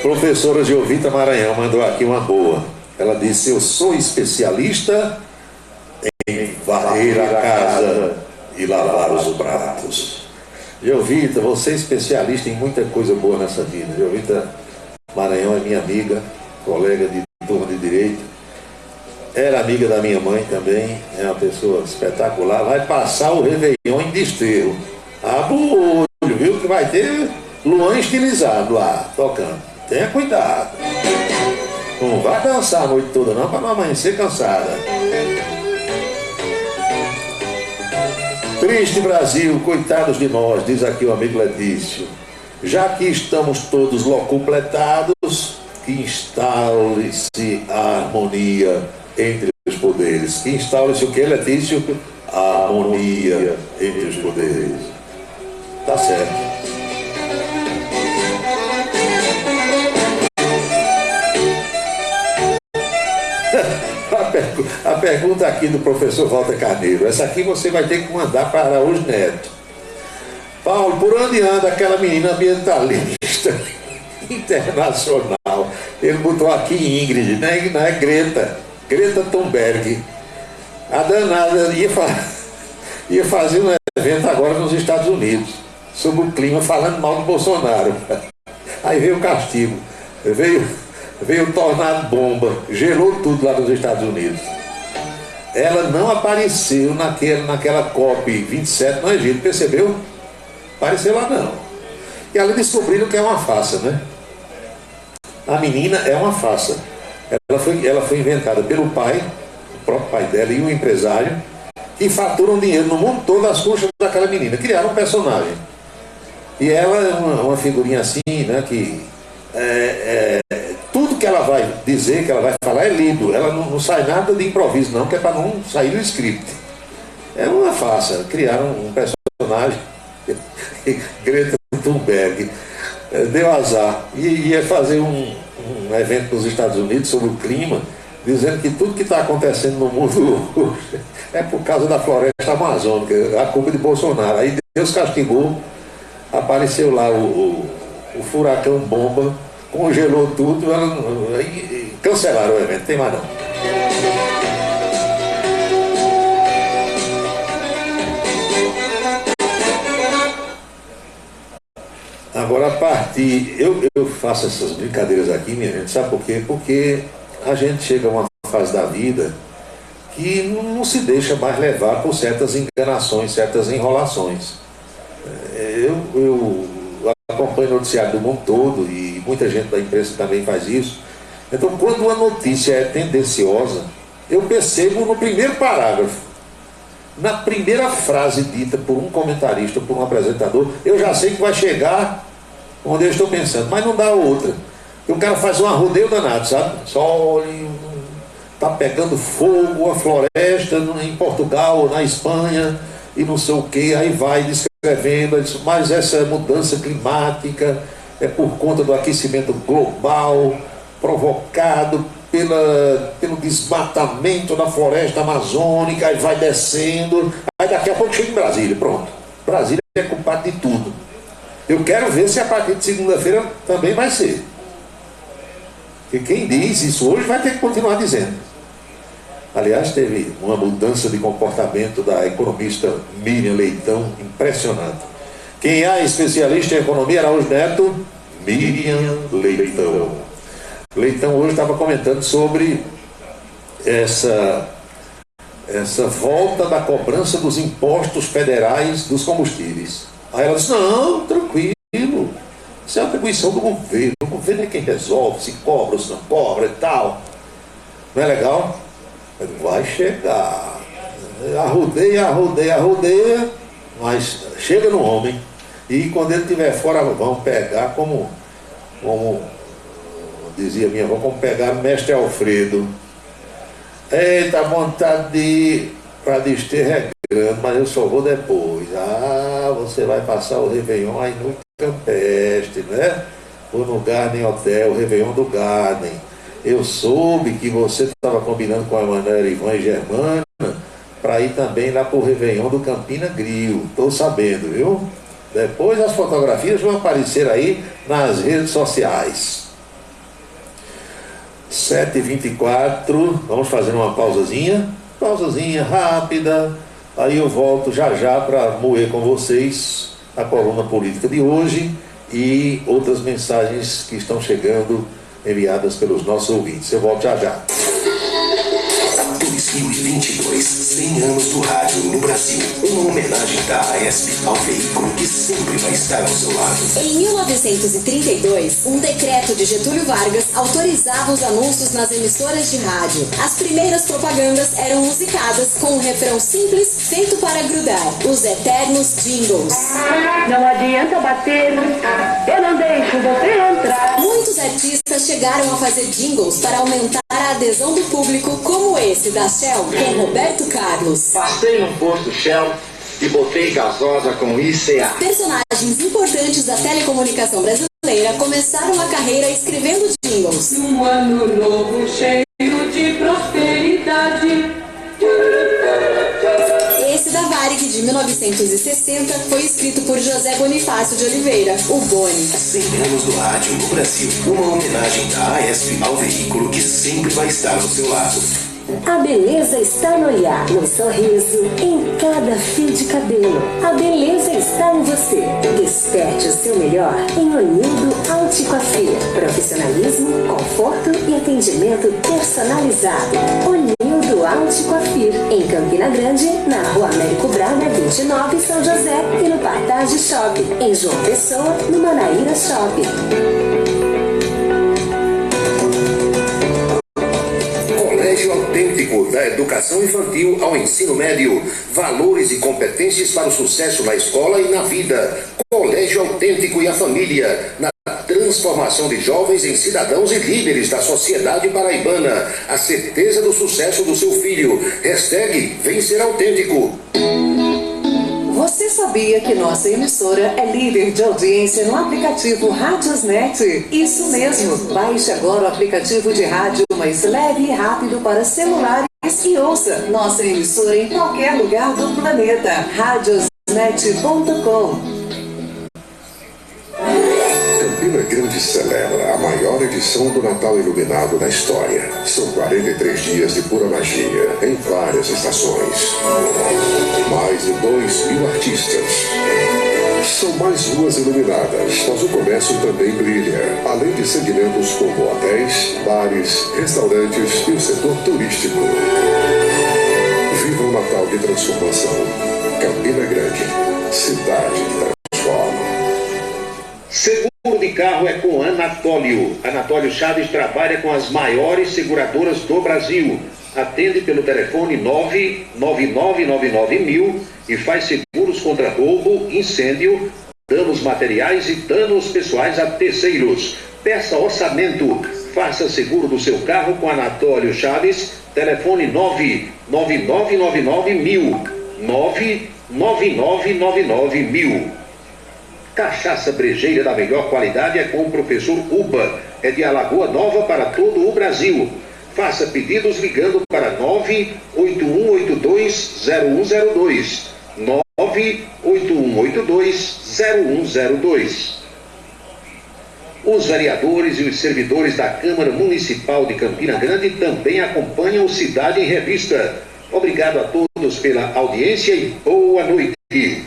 Professora Jovita Maranhão mandou aqui uma boa. Ela disse: eu sou especialista em varrer a casa e lavar os pratos. Jovita, você é especialista em muita coisa boa nessa vida. Jovita Maranhão é minha amiga, colega de turma de direito, era amiga da minha mãe também, é uma pessoa espetacular. Vai passar o Réveillon em Desterro. Abra o olho, viu, que vai ter Luan estilizado lá, tocando. Tenha cuidado. Não vai dançar a noite toda não, para não amanhecer cansada. Triste Brasil, coitados de nós, diz aqui o amigo Letício. Já que estamos todos locupletados, que instale-se a harmonia entre os poderes. Que instaure-se o que, Letício? A harmonia entre os poderes. Tá certo. A pergunta aqui do professor Walter Carneiro. Essa aqui você vai ter que mandar para Araújo Neto. Paulo, por onde anda aquela menina ambientalista internacional? Ele botou aqui Ingrid, não é Greta. Greta Thunberg. A danada ia fazer um evento agora nos Estados Unidos sobre o clima, falando mal do Bolsonaro. Aí veio o castigo. Veio o tornado bomba, gelou tudo lá nos Estados Unidos. Ela não apareceu naquela COP27 no Egito, percebeu? Apareceu lá não. E ela descobriram que é uma farsa, né? A menina é uma farsa. Ela foi inventada pelo pai, o próprio pai dela e um empresário, que faturam dinheiro no mundo todo às custas daquela menina. Criaram um personagem. E ela é uma figurinha assim, né? Que tudo que ela vai dizer, que ela vai falar, é lido. Ela não sai nada de improviso, não, que é para não sair do script. É uma farsa. Criaram um personagem, Greta Thunberg. Deu azar. Ia fazer um evento nos Estados Unidos sobre o clima, dizendo que tudo que está acontecendo no mundo é por causa da floresta amazônica, a culpa de Bolsonaro. Aí Deus castigou, apareceu lá o furacão bomba, congelou tudo, aí cancelaram o evento, tem mais não. Agora, a partir... Eu faço essas brincadeiras aqui, minha gente, sabe por quê? Porque a gente chega a uma fase da vida que não se deixa mais levar por certas enganações, certas enrolações. Eu acompanho o noticiário do mundo todo e muita gente da imprensa também faz isso. Então, quando uma notícia é tendenciosa, eu percebo no primeiro parágrafo, na primeira frase dita por um comentarista, por um apresentador, eu já sei que vai chegar onde eu estou pensando, mas não dá outra. E o cara faz um arrodeio danado, sabe? Só está pegando fogo a floresta em Portugal, na Espanha, e não sei o que, aí vai descrevendo, mas essa mudança climática é por conta do aquecimento global, provocado pelo desmatamento da floresta amazônica, aí vai descendo, aí daqui a pouco chega em Brasília, pronto. Brasília é culpado de tudo. Eu quero ver se a partir de segunda-feira também vai ser. Porque quem diz isso hoje vai ter que continuar dizendo. Aliás, teve uma mudança de comportamento da economista Miriam Leitão impressionante. Quem é especialista em economia, Araújo Neto? Miriam Leitão. Leitão hoje estava comentando sobre essa volta da cobrança dos impostos federais dos combustíveis. Aí ela disse, não, tranquilo, isso é uma atribuição do governo. O governo é quem resolve, se cobra ou se não cobra e tal. Não é legal? Vai chegar. Arrodeia, mas chega no homem. E quando ele estiver fora, vão pegar como dizia minha avó, como pegar o mestre Alfredo. Eita, vontade de ir para Desterro é grande, mas eu só vou depois. Ah, você vai passar o Réveillon aí no Campestre, né? Ou no Garden Hotel, o Réveillon do Garden. Eu soube que você estava combinando com a Emanuela, Ivan e Germana para ir também lá para o Réveillon do Campina Grill. Estou sabendo, viu? Depois as fotografias vão aparecer aí nas redes sociais. 7h24, vamos fazer uma pausazinha rápida, aí eu volto já para moer com vocês a coluna política de hoje e outras mensagens que estão chegando enviadas pelos nossos ouvintes. Eu volto já. 2022, 100 anos do rádio no Brasil. Uma homenagem da AESP ao veículo que sempre vai estar ao seu lado. Em 1932, um decreto de Getúlio Vargas autorizava os anúncios nas emissoras de rádio. As primeiras propagandas eram musicadas com um refrão simples feito para grudar, os eternos jingles. Não adianta bater, eu não deixo você entrar. Muitos artistas chegaram a fazer jingles para aumentar para a adesão do público, como esse da Shell com Roberto Carlos. Passei num posto Shell e botei gasosa com ICA. Personagens importantes da telecomunicação brasileira começaram a carreira escrevendo jingles. Um ano novo cheio de prosperidade. Esse da Varig de 1960 foi escrito por José Bonifácio de Oliveira, o Boni. 100 anos do rádio no Brasil. Uma homenagem da AESP ao veículo que sempre vai estar ao seu lado. A beleza está no olhar, no sorriso, em cada fio de cabelo. A beleza está em você. Desperte o seu melhor em Onildo Alticoafir. Profissionalismo, conforto e atendimento personalizado. Onildo Alticoafir, em Campina Grande, na Rua Américo Braga, 29, São José, e no Partage Shopping, em João Pessoa, no Manaíra Shopping. Colégio Autêntico, da educação infantil ao ensino médio. Valores e competências para o sucesso na escola e na vida. Colégio Autêntico e a família, na transformação de jovens em cidadãos e líderes da sociedade paraibana. A certeza do sucesso do seu filho. Hashtag Vem Ser Autêntico. Você sabia que nossa emissora é líder de audiência no aplicativo Radiosnet? Isso mesmo! Baixe agora o aplicativo de rádio mais leve e rápido para celulares e ouça nossa emissora em qualquer lugar do planeta. Radiosnet.com. Campina Grande celebra a maior edição do Natal Iluminado da história. São 43 dias de pura magia, em várias estações. Mais de 2.000 artistas. São mais ruas iluminadas, mas o comércio também brilha. Além de segmentos como hotéis, bares, restaurantes e o setor turístico. Viva um Natal de transformação. Campina Grande, cidade que transforma. Seguro de carro é com Anatólio. Anatólio Chaves trabalha com as maiores seguradoras do Brasil. Atende pelo telefone 99999.000 e faz seguros contra roubo, incêndio, danos materiais e danos pessoais a terceiros. Peça orçamento. Faça seguro do seu carro com Anatólio Chaves. Telefone 99999.000. 99999.000. Cachaça brejeira da melhor qualidade é com o professor Uba. É de Alagoa Nova para todo o Brasil. Faça pedidos ligando para 981820102. 981820102. Os vereadores e os servidores da Câmara Municipal de Campina Grande também acompanham o Cidade em Revista. Obrigado a todos pela audiência e boa noite.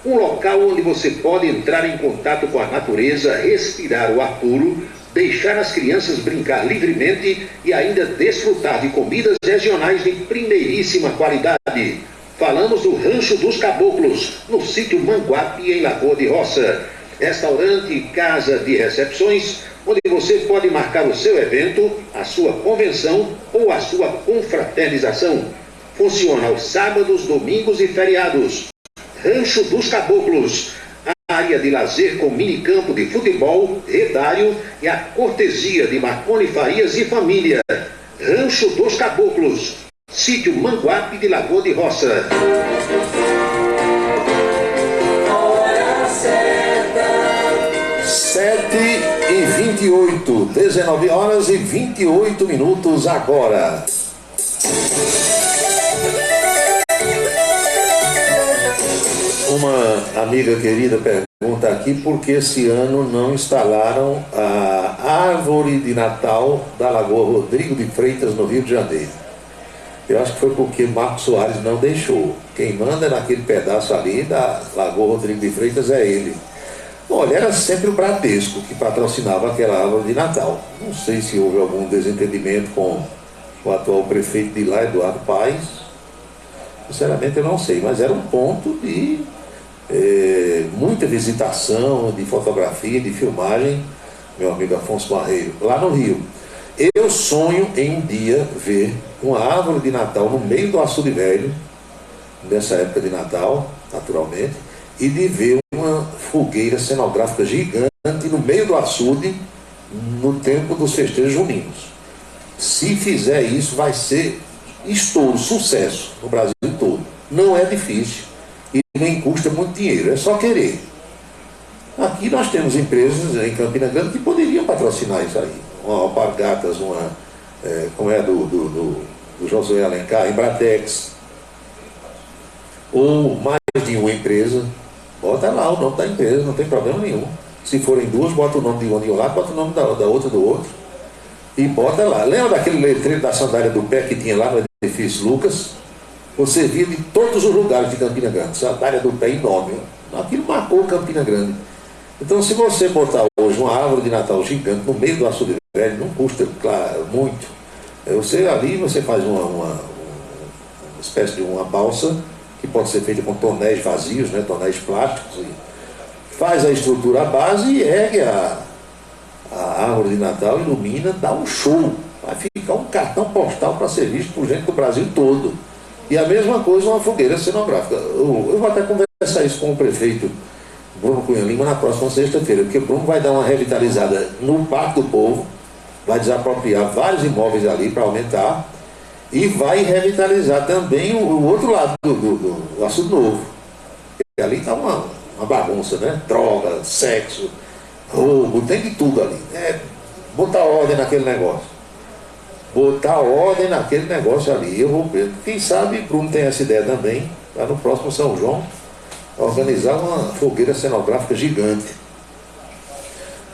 Um local onde você pode entrar em contato com a natureza, respirar o ar puro, deixar as crianças brincar livremente e ainda desfrutar de comidas regionais de primeiríssima qualidade. Falamos do Rancho dos Caboclos, no sítio Manguape, em Lagoa de Roça. Restaurante e casa de recepções, onde você pode marcar o seu evento, a sua convenção ou a sua confraternização. Funciona aos sábados, domingos e feriados. Rancho dos Caboclos, área de lazer com minicampo de futebol, redário e a cortesia de Marconi Farias e família. Rancho dos Caboclos, sítio Manguape de Lagoa de Roça. Hora certa. 7h28, 19 horas e 28 minutos agora. Uma amiga querida pergunta aqui por que esse ano não instalaram a árvore de Natal da Lagoa Rodrigo de Freitas, no Rio de Janeiro. Eu acho que foi porque Marcos Soares não deixou. Quem manda naquele pedaço ali da Lagoa Rodrigo de Freitas é ele. Olha, era sempre o Bradesco que patrocinava aquela árvore de Natal. Não sei se houve algum desentendimento com o atual prefeito de lá, Eduardo Paes. Sinceramente eu não sei, mas era um ponto de muita visitação, de fotografia, de filmagem, meu amigo Afonso Barreiro, lá no Rio. Eu sonho em um dia ver uma árvore de Natal no meio do Açude Velho, nessa época de Natal, naturalmente, e de ver uma fogueira cenográfica gigante no meio do açude no tempo dos festejos juninos. Se fizer isso, vai ser estouro, sucesso no Brasil todo. Não é difícil e nem custa muito dinheiro, é só querer. Aqui nós temos empresas em Campina Grande que poderiam patrocinar isso aí. Uma Alpargatas, como é do Josué Alencar, Embratex, ou mais de uma empresa, bota lá o nome da empresa, não tem problema nenhum. Se forem duas, bota o nome de uma de um lado, bota o nome da outra do outro. E bota lá. Lembra daquele letreiro da sandália do pé que tinha lá no edifício Lucas? Você via de todos os lugares de Campina Grande. Sandália do pé enorme. Aquilo marcou Campina Grande. Então, se você botar hoje uma árvore de Natal gigante no meio do açude velho, não custa, claro, muito. Você faz uma espécie de uma balsa, que pode ser feita com tonéis vazios, né, tonéis plásticos, e faz a estrutura à base e ergue a árvore de Natal, ilumina, dá um show. Vai ficar um cartão postal para ser visto por gente do Brasil todo. E a mesma coisa uma fogueira cenográfica. Eu vou até conversar isso com o prefeito Bruno Cunha Lima na próxima sexta-feira, porque o Bruno vai dar uma revitalizada no Parque do Povo, vai desapropriar vários imóveis ali para aumentar, e vai revitalizar também o outro lado do Açude Novo. E ali está uma bagunça, né? Droga, sexo, roubo, tem de tudo ali. Botar ordem naquele negócio. Botar ordem naquele negócio ali. Eu vou ver. Quem sabe Bruno tem essa ideia também, para no próximo São João, organizar uma fogueira cenográfica gigante.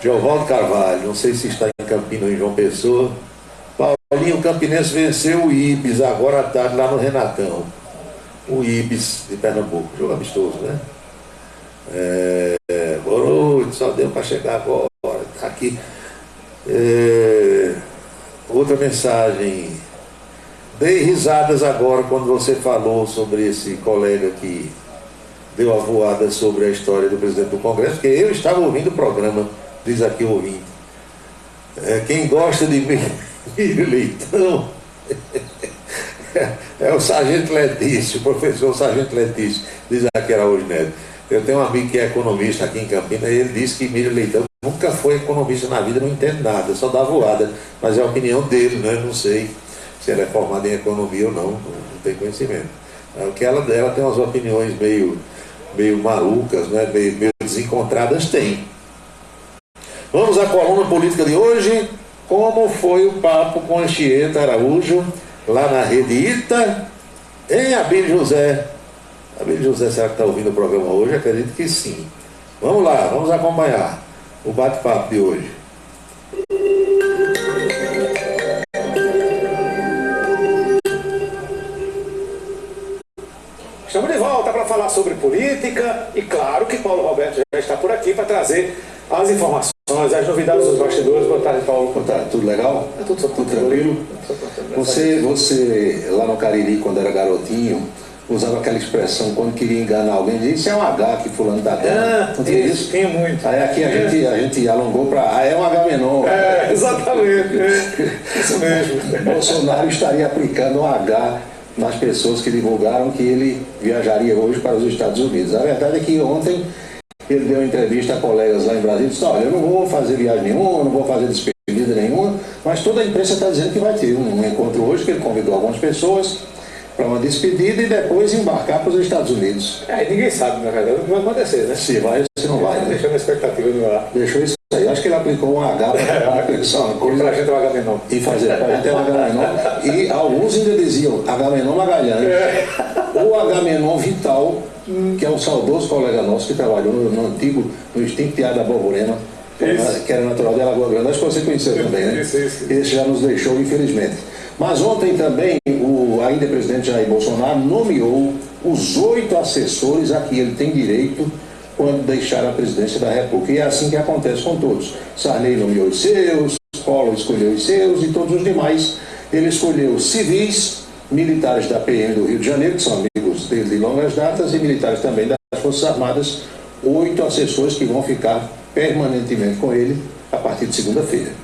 Geovaldo Carvalho, não sei se está em Campinas ou em João Pessoa. Paulinho, o Campinense venceu o Ibis agora à tarde lá no Renatão. O Ibis de Pernambuco, jogo amistoso, né? Boa noite, só deu para chegar agora. Tá aqui. Outra mensagem. Dei risadas agora quando você falou sobre esse colega que deu a voada sobre a história do presidente do Congresso, porque eu estava ouvindo o programa, diz aqui o ouvinte. Quem gosta de Mírio Leitão é o Sargento Letício, o professor Sargento Letício, diz aqui Araújo Neto. Eu tenho um amigo que é economista aqui em Campinas e ele disse que Mírio Leitão nunca foi economista na vida, não entende nada, só dá voada, mas é a opinião dele, né? Não sei se ela é formada em economia ou não tem conhecimento. Porque ela tem umas opiniões meio malucas, né? meio desencontradas, tem. Vamos à coluna política de hoje. Como foi o papo com Anchieta Araújo, lá na Rede Ita, em Abílio José. Abílio José, será que está ouvindo o programa hoje? Acredito que sim. Vamos lá, vamos acompanhar o bate-papo de hoje. Estamos de volta para falar sobre política e claro que Paulo Roberto já está por aqui para trazer as informações, as novidades dos bastidores. Boa tarde, Paulo. Boa tarde, tudo legal? Tudo tranquilo? Você lá no Cariri, quando era garotinho, usava aquela expressão quando queria enganar alguém, dizia, isso é um H que fulano está dando. Não tinha isso? Tinha muito. Aí aqui a gente alongou para é um H menor. Exatamente. Isso mesmo. Bolsonaro estaria aplicando um H nas pessoas que divulgaram que ele viajaria hoje para os Estados Unidos. A verdade é que ontem ele deu uma entrevista a colegas lá em Brasília e disse, olha, eu não vou fazer viagem nenhuma, não vou fazer despedida nenhuma, mas toda a imprensa está dizendo que vai ter um encontro hoje, que ele convidou algumas pessoas para uma despedida e depois embarcar para os Estados Unidos. Ninguém sabe, na verdade, o que vai acontecer, né? Se vai ou se não vai. Né? Deixando a expectativa no ar. Deixou isso aí. Acho que ele aplicou um H para pensar uma coisa. Para a gente é um H menor. E fazer, para a gente é um H menor. E alguns ainda diziam H menor Magalhães. Ou H menor Vital, que é um saudoso colega nosso que trabalhou no extinto Teatro da Borborema, que era natural de Alagoa Grande. Acho que você conheceu também, né? Isso. Esse já nos deixou, infelizmente. Mas ontem também o ainda presidente Jair Bolsonaro nomeou os 8 assessores a que ele tem direito quando deixar a presidência da República. E é assim que acontece com todos. Sarney nomeou os seus, Collor escolheu os seus e todos os demais. Ele escolheu civis, militares da PM do Rio de Janeiro, que são amigos dele de longas datas, e militares também das Forças Armadas, 8 assessores que vão ficar permanentemente com ele a partir de segunda-feira.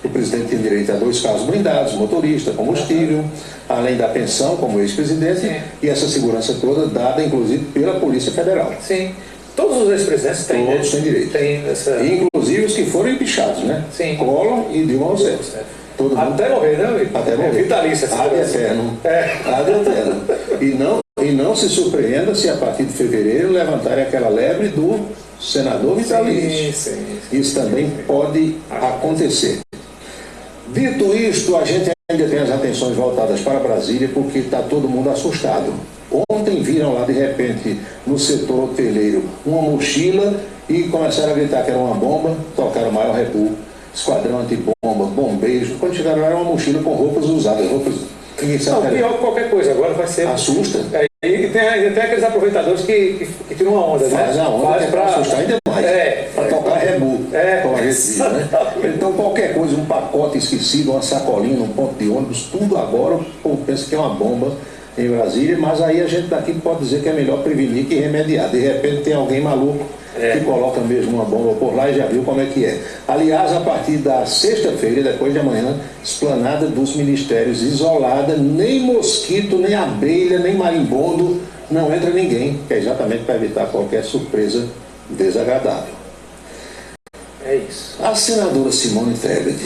O presidente tem direito a 2 carros blindados, motorista, combustível, além da pensão como ex-presidente, e essa segurança toda dada, inclusive, pela Polícia Federal. Sim. Todos os ex-presidentes têm, têm direito. Tem essa... Inclusive os que foram empichados, né? Sim. Collor e Dilma Rousseff. Todo mundo. Até morrer, né, amigo? Até morrer. Vitalícia. Ad eterno. Ad eterno. E não se surpreenda se a partir de fevereiro levantarem aquela lebre do senador vitalício. Sim. Isso também pode acontecer. Dito isto, a gente ainda tem as atenções voltadas para Brasília porque está todo mundo assustado. Ontem viram lá de repente no setor hoteleiro uma mochila e começaram a gritar que era uma bomba, tocaram o maior rebu, esquadrão antibomba, bombeiros. Quando chegaram lá era uma mochila com roupas usadas, ninguém sabe. Não, pior que qualquer coisa agora vai ser. Assusta. E tem aqueles aproveitadores que tiram uma onda, né? Faz a onda para assustar ainda mais. Para tocar rebu, como a gente diz, né? Então qualquer coisa, um pacote esquecido, uma sacolinha, um ponto de ônibus, tudo agora o povo pensa que é uma bomba em Brasília, mas aí a gente daqui pode dizer que é melhor prevenir que remediar. De repente tem alguém maluco que coloca mesmo uma bomba por lá e já viu como é que é. Aliás, a partir da sexta-feira, depois de amanhã, esplanada dos ministérios isolada, nem mosquito, nem abelha, nem marimbondo, não entra ninguém, que é exatamente para evitar qualquer surpresa desagradável. É isso. A senadora Simone Tebet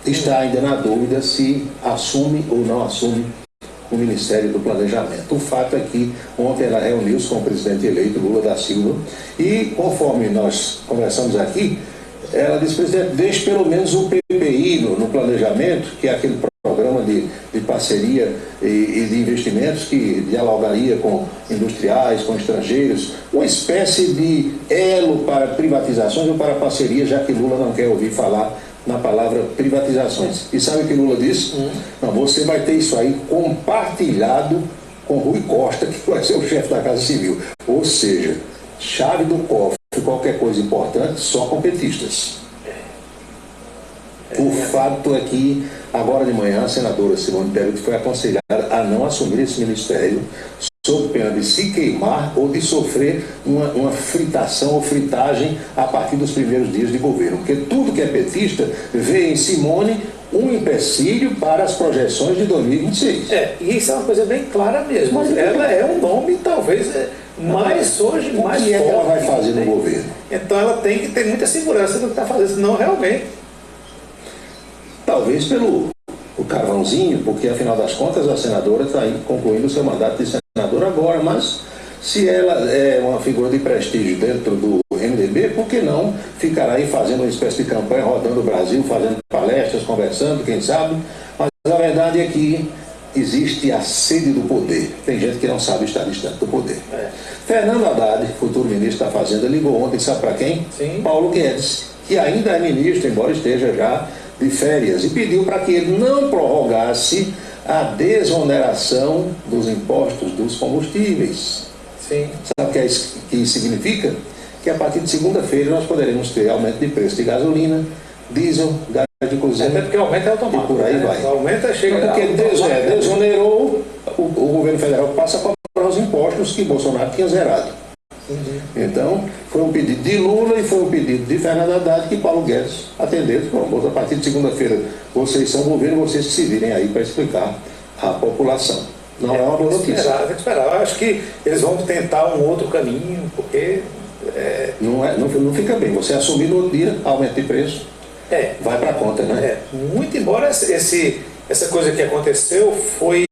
está ainda na dúvida se assume ou não assume o Ministério do Planejamento. O fato é que ontem ela reuniu-se com o presidente eleito Lula da Silva e, conforme nós conversamos aqui, ela disse: presidente, deixe pelo menos o PPI no planejamento, que é aquele programa de parceria e de investimentos que dialogaria com industriais, com estrangeiros, uma espécie de elo para privatizações ou para parceria, já que Lula não quer ouvir falar na palavra privatizações. E sabe o que Lula disse? Não, você vai ter isso aí compartilhado com Rui Costa, que vai ser o chefe da Casa Civil. Ou seja, chave do cofre, qualquer coisa importante, só com petistas. O fato é que, agora de manhã, a senadora Simone Tebet foi aconselhada a não assumir esse ministério, sob pena de se queimar ou de sofrer uma fritação ou fritagem a partir dos primeiros dias de governo. Porque tudo que é petista vê em Simone um empecilho para as projeções de 2026. E isso é uma coisa bem clara mesmo. Mas ela é um nome, talvez, mais hoje, mais forte. O que é que ela vai fazer no governo? Então ela tem que ter muita segurança do que está fazendo, senão realmente... Talvez pelo carvãozinho, porque afinal das contas a senadora está concluindo o seu mandato de senadora agora, mas se ela é uma figura de prestígio dentro do MDB, por que não ficar aí fazendo uma espécie de campanha, rodando o Brasil, fazendo palestras, conversando, quem sabe? Mas a verdade é que existe a sede do poder. Tem gente que não sabe estar distante do poder. Fernando Haddad, futuro ministro da Fazenda, ligou ontem, sabe para quem? Sim. Paulo Guedes, que ainda é ministro, embora esteja já de férias, e pediu para que ele não prorrogasse a desoneração dos impostos dos combustíveis. Sim. Sabe o que isso significa? Que a partir de segunda-feira nós poderemos ter aumento de preço de gasolina, diesel, gás de cozinha. Até porque o aumento é automático. E por aí vai. O aumento chega... Porque desonerou, o governo federal passa a cobrar os impostos que Bolsonaro tinha zerado. Então, foi um pedido de Lula e foi um pedido de Fernando Haddad que Paulo Guedes atendeu. A partir de segunda-feira, vocês são governo, vocês que se virem aí para explicar à população. Não é uma boa notícia. Tem que esperar. Eu acho que eles vão tentar um outro caminho, porque... Não fica bem. Você assumir no outro dia, aumento de preço, vai para a conta, né? Muito embora essa coisa que aconteceu foi...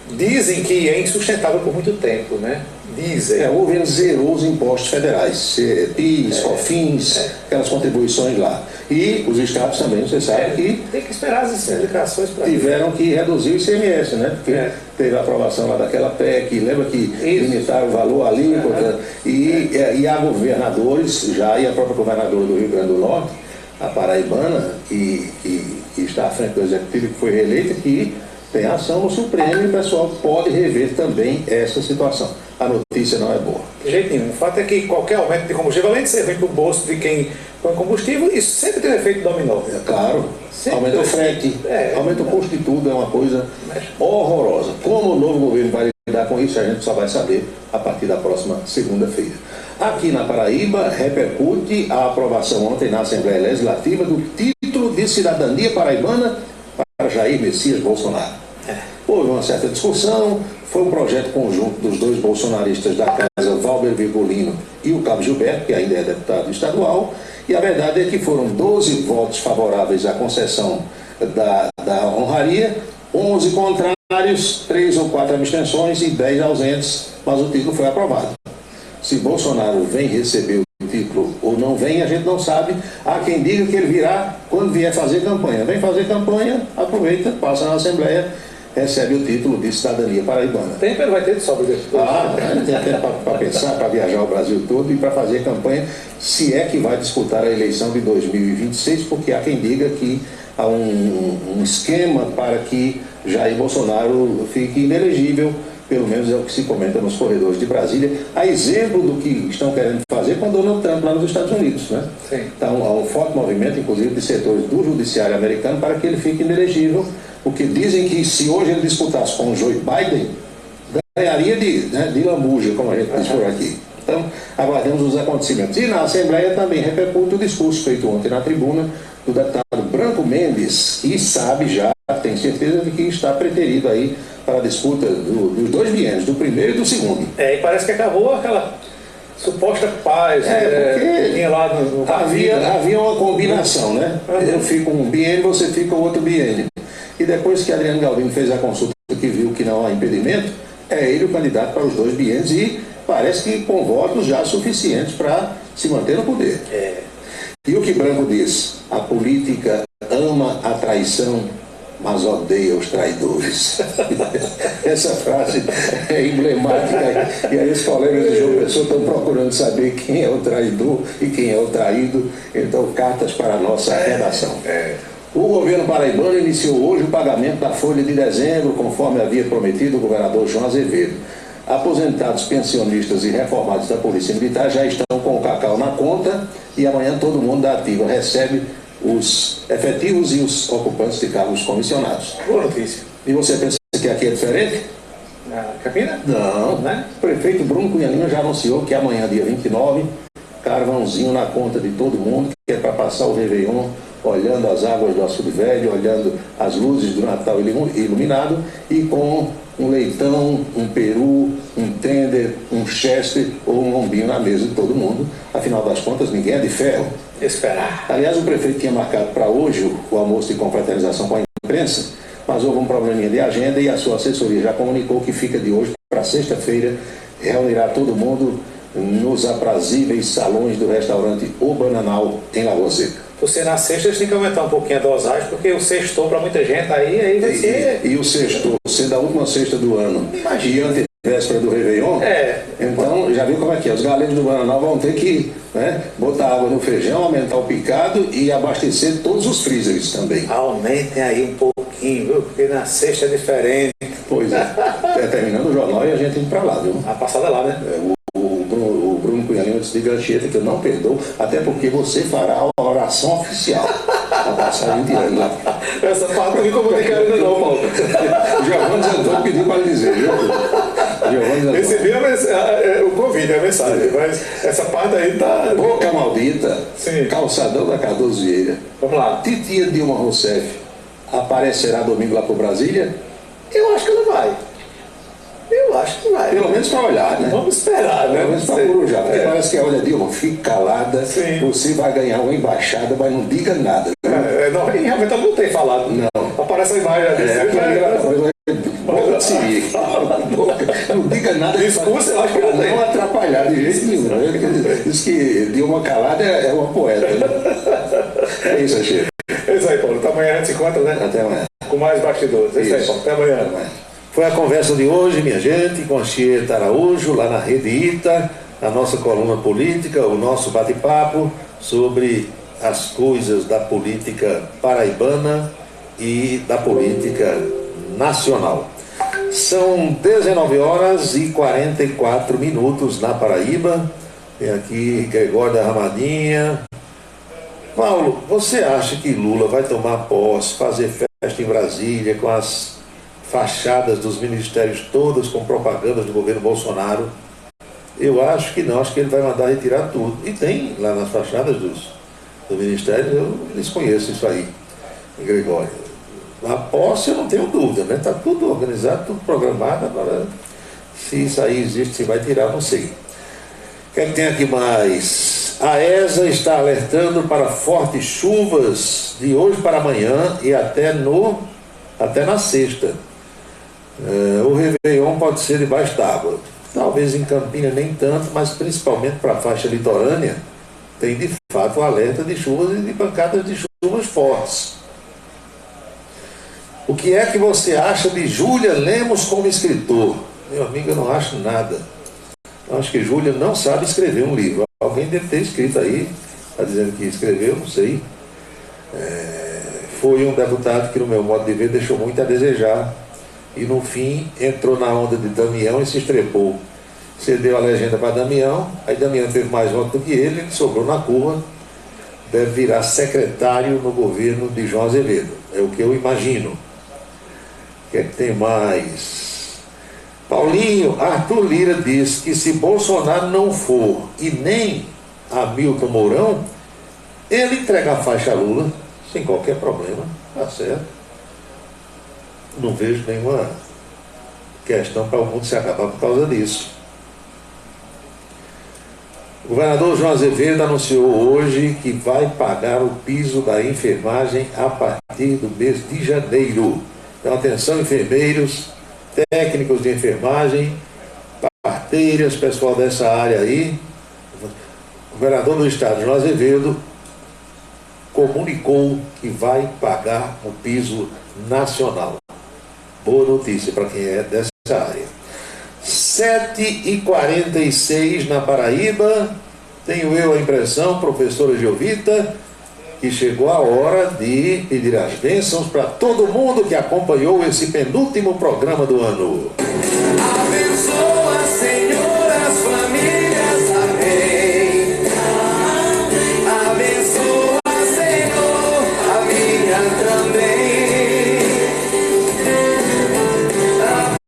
Dizem que é insustentável por muito tempo, né? Dizem. O governo zerou os impostos federais, PIS, COFINS, aquelas contribuições lá. E os estados também, você sabe que... Tem que esperar as explicaçes para tiveram que reduzir o ICMS, né? Porque teve a aprovação lá daquela PEC, lembra que limitaram o valor alíquota, e há governadores já, e a própria governadora do Rio Grande do Norte, a paraibana, que está à frente do executivo, que foi reeleita, que tem ação no Supremo e o pessoal pode rever também essa situação. A notícia não é boa. De jeito nenhum. O fato é que qualquer aumento de combustível, além de ser ruim para o bolso de quem põe combustível, isso sempre tem efeito dominó. Claro. Aumenta o frete, aumenta o custo de tudo, é uma coisa horrorosa. Como o novo governo vai lidar com isso, a gente só vai saber a partir da próxima segunda-feira. Aqui na Paraíba, repercute a aprovação ontem na Assembleia Legislativa do título de cidadania paraibana para Jair Messias Bolsonaro. Houve uma certa discussão, foi um projeto conjunto dos dois bolsonaristas da casa, Valber Virgulino e o Cabo Gilberto, que ainda é deputado estadual, e a verdade é que foram 12 votos favoráveis à concessão da honraria, 11 contrários, 3 ou 4 abstenções e 10 ausentes, mas o título foi aprovado. Se Bolsonaro vem receber o título ou não vem, a gente não sabe. Há quem diga que ele virá quando vier fazer campanha. Vem fazer campanha, aproveita, passa na Assembleia, recebe o título de cidadania paraibana. Tempo ele vai ter de sobra desse todo. Tem tempo para pensar, para viajar o Brasil todo e para fazer campanha, se é que vai disputar a eleição de 2026, porque há quem diga que há um esquema para que Jair Bolsonaro fique inelegível, pelo menos é o que se comenta nos corredores de Brasília, a exemplo do que estão querendo fazer com Donald Trump lá nos Estados Unidos, né? Sim. Então há um forte movimento, inclusive, de setores do judiciário americano para que ele fique inelegível, porque dizem que se hoje ele disputasse com o Joe Biden, ganharia de lambuja, como a gente diz por aqui. Então, aguardemos os acontecimentos. E na Assembleia também repercute o discurso feito ontem na tribuna do deputado Branco Mendes, que sabe já, tem certeza de que está preterido aí para a disputa dos 2 biênios, do primeiro e do segundo. E parece que acabou aquela suposta paz, porque tinha lá no havia uma combinação, né? Eu fico um biênio, você fica o outro biênio. E depois que Adriano Galdino fez a consulta que viu que não há impedimento, é ele o candidato para os 2 biênios e parece que com votos já suficientes para se manter no poder. E o que Branco diz? A política ama a traição, mas odeia os traidores. Essa frase é emblemática. E aí os colegas de João Pessoa estão procurando saber quem é o traidor e quem é o traído. Então, cartas para a nossa redação. O governo paraibano iniciou hoje o pagamento da folha de dezembro, conforme havia prometido o governador João Azevedo. Aposentados, pensionistas e reformados da Polícia Militar já estão com o cacau na conta e amanhã todo mundo da ativa recebe os efetivos e os ocupantes de cargos comissionados. Boa notícia. E você pensa que aqui é diferente? Na Campina? Não, né? O prefeito Bruno Cunha Lima já anunciou que amanhã, dia 29, carvãozinho na conta de todo mundo, que é para passar o Réveillon olhando as águas do Açude Velho, olhando as luzes do Natal iluminado e com um leitão, um peru, um tender, um chester ou um lombinho na mesa de todo mundo. Afinal das contas, ninguém é de ferro. Esperar. Aliás, o prefeito tinha marcado para hoje o almoço de confraternização com a imprensa, mas houve um probleminha de agenda e a sua assessoria já comunicou que fica de hoje para sexta-feira, reunirá todo mundo nos aprazíveis salões do restaurante O Bananal, em Lagoa Seca. Você na sexta tem que aumentar um pouquinho a dosagem, porque o sextou para muita gente, aí vai ser... E o sextou, sendo a última sexta do ano, e antevéspera do Réveillon, então já viu como é que é, os galegos do Bananal vão ter que botar água no feijão, aumentar o picado e abastecer todos os freezers também. Aumentem aí um pouquinho, viu? Porque na sexta é diferente. Pois é, terminando o jornal e a gente indo para lá, viu? A passada lá, né? O Bruno Cunha Lima disse de Anchieta que eu não perdoo, até porque você fará a oração oficial a passagem de ano lá. Essa parte eu não comuniquei ainda não, Paulo. Giovanni Antônio pediu para lhe dizer, viu? Recebi o convite, a mensagem, mas essa parte aí tá... Boca Maldita, sim. Calçadão da Cardoso Vieira. Vamos lá. Titia Dilma Rousseff aparecerá domingo lá por Brasília? Eu acho que ela vai. Eu acho que vai. Pelo menos para olhar, né? Vamos esperar, né? Pelo menos para corujar. Porque parece que, olha, Dilma, fique calada. Sim. Você vai ganhar uma embaixada, mas não diga nada. Não, realmente ela não tem falado. Não. Aparece a imagem ali. Não diga nada. Discurso, eu acho que ela não atrapalhar de jeito nenhum. Diz que Dilma calada é uma poeta. Né? É isso, chefe. É isso aí, Paulo. Até amanhã a gente se encontra, né? Até amanhã. Com mais bastidores. É isso aí, Paulo. Até amanhã. Foi a conversa de hoje, minha gente, com Anchieta Araújo, lá na Rede Ita, a nossa coluna política, o nosso bate-papo sobre as coisas da política paraibana e da política nacional. São 19h44 na Paraíba. Tem aqui Gregório da Ramadinha. Paulo, você acha que Lula vai tomar posse, fazer festa em Brasília com as fachadas dos ministérios todas com propagandas do governo Bolsonaro? Eu acho que não, acho que ele vai mandar retirar tudo. E tem lá nas fachadas do ministério, eu desconheço isso aí, Gregório. A posse eu não tenho dúvida, né? Está tudo organizado, tudo programado. Agora, se isso aí existe, se vai tirar, não sei. O que é que tem aqui mais? A ESA está alertando para fortes chuvas de hoje para amanhã e até na sexta. O Réveillon pode ser debaixo d'água. Talvez em Campinas nem tanto, mas principalmente para a faixa litorânea, tem de fato o alerta de chuvas e de pancadas de chuvas fortes. O que é que você acha de Júlia Lemos como escritor? Meu amigo, eu não acho nada. Eu acho que Júlia não sabe escrever um livro. Alguém deve ter escrito aí, está dizendo que escreveu, não sei. Foi um deputado que, no meu modo de ver, deixou muito a desejar. E no fim entrou na onda de Damião e se estrepou. Cedeu a legenda para Damião, aí Damião teve mais voto do que ele sobrou na curva, deve virar secretário no governo de João Azevedo. É o que eu imagino. O que é que tem mais? Paulinho, Arthur Lira diz que se Bolsonaro não for e nem Hamilton Mourão, ele entrega a faixa a Lula sem qualquer problema, tá certo. Não vejo nenhuma questão para o mundo se acabar por causa disso. O governador João Azevedo anunciou hoje que vai pagar o piso da enfermagem a partir do mês de janeiro. Então, atenção, enfermeiros, técnicos de enfermagem, parteiras, pessoal dessa área aí. O governador do estado, João Azevedo, comunicou que vai pagar o piso nacional. Boa notícia para quem é dessa área. 7h46 na Paraíba. Tenho eu a impressão, professora Giovita, que chegou a hora de pedir as bênçãos para todo mundo que acompanhou esse penúltimo programa do ano. Abençoa, Senhor, as famílias, amém. Abençoa, Senhor, a minha também.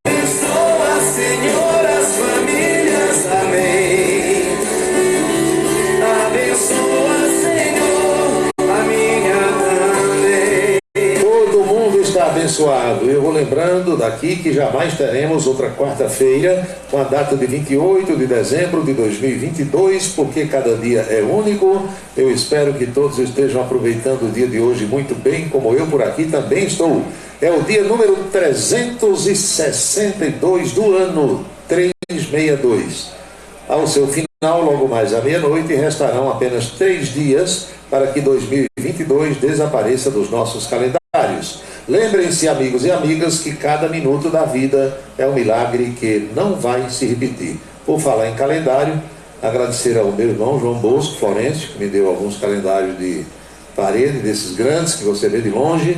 Abençoa, Senhor, as famílias, amém. Abençoa, Senhor, a minha também. Todo mundo está abençoado. Eu vou lembrando daqui que jamais teremos outra quarta-feira com a data de 28 de dezembro de 2022, porque cada dia é único. Eu espero que todos estejam aproveitando o dia de hoje muito bem, como eu por aqui também estou. É o dia número 362 do ano, 362. Ao seu final, logo mais à meia-noite, restarão apenas 3 dias para que 2022 desapareça dos nossos calendários. Lembrem-se, amigos e amigas, que cada minuto da vida é um milagre que não vai se repetir. Por falar em calendário, agradecer ao meu irmão João Bosco Florencio, que me deu alguns calendários de parede, desses grandes que você vê de longe,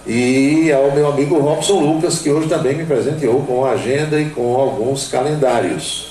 e ao meu amigo Robson Lucas, que hoje também me presenteou com a agenda e com alguns calendários.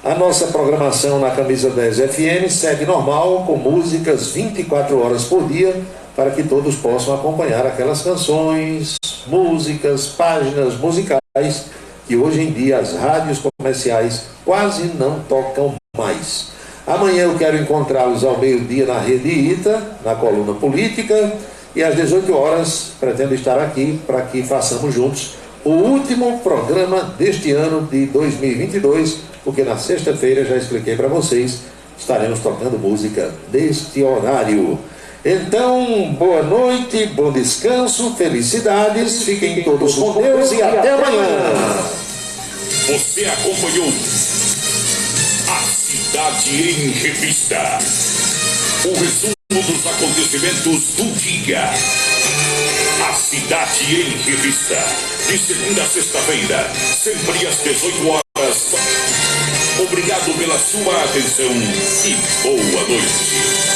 A nossa programação na Camisa 10 FM segue normal, com músicas 24 horas por dia, para que todos possam acompanhar aquelas canções, músicas, páginas musicais que hoje em dia as rádios comerciais quase não tocam mais. Amanhã eu quero encontrá-los ao meio-dia na Rede ITA, na coluna política, e às 18 horas pretendo estar aqui para que façamos juntos o último programa deste ano de 2022, porque na sexta-feira, já expliquei para vocês, estaremos tocando música deste horário. Então, boa noite, bom descanso, felicidades, fiquem todos com Deus e até amanhã. Você acompanhou A Cidade em Revista, o resumo dos acontecimentos do dia. A Cidade em Revista, de segunda a sexta-feira, sempre às 18 horas. Obrigado pela sua atenção e boa noite.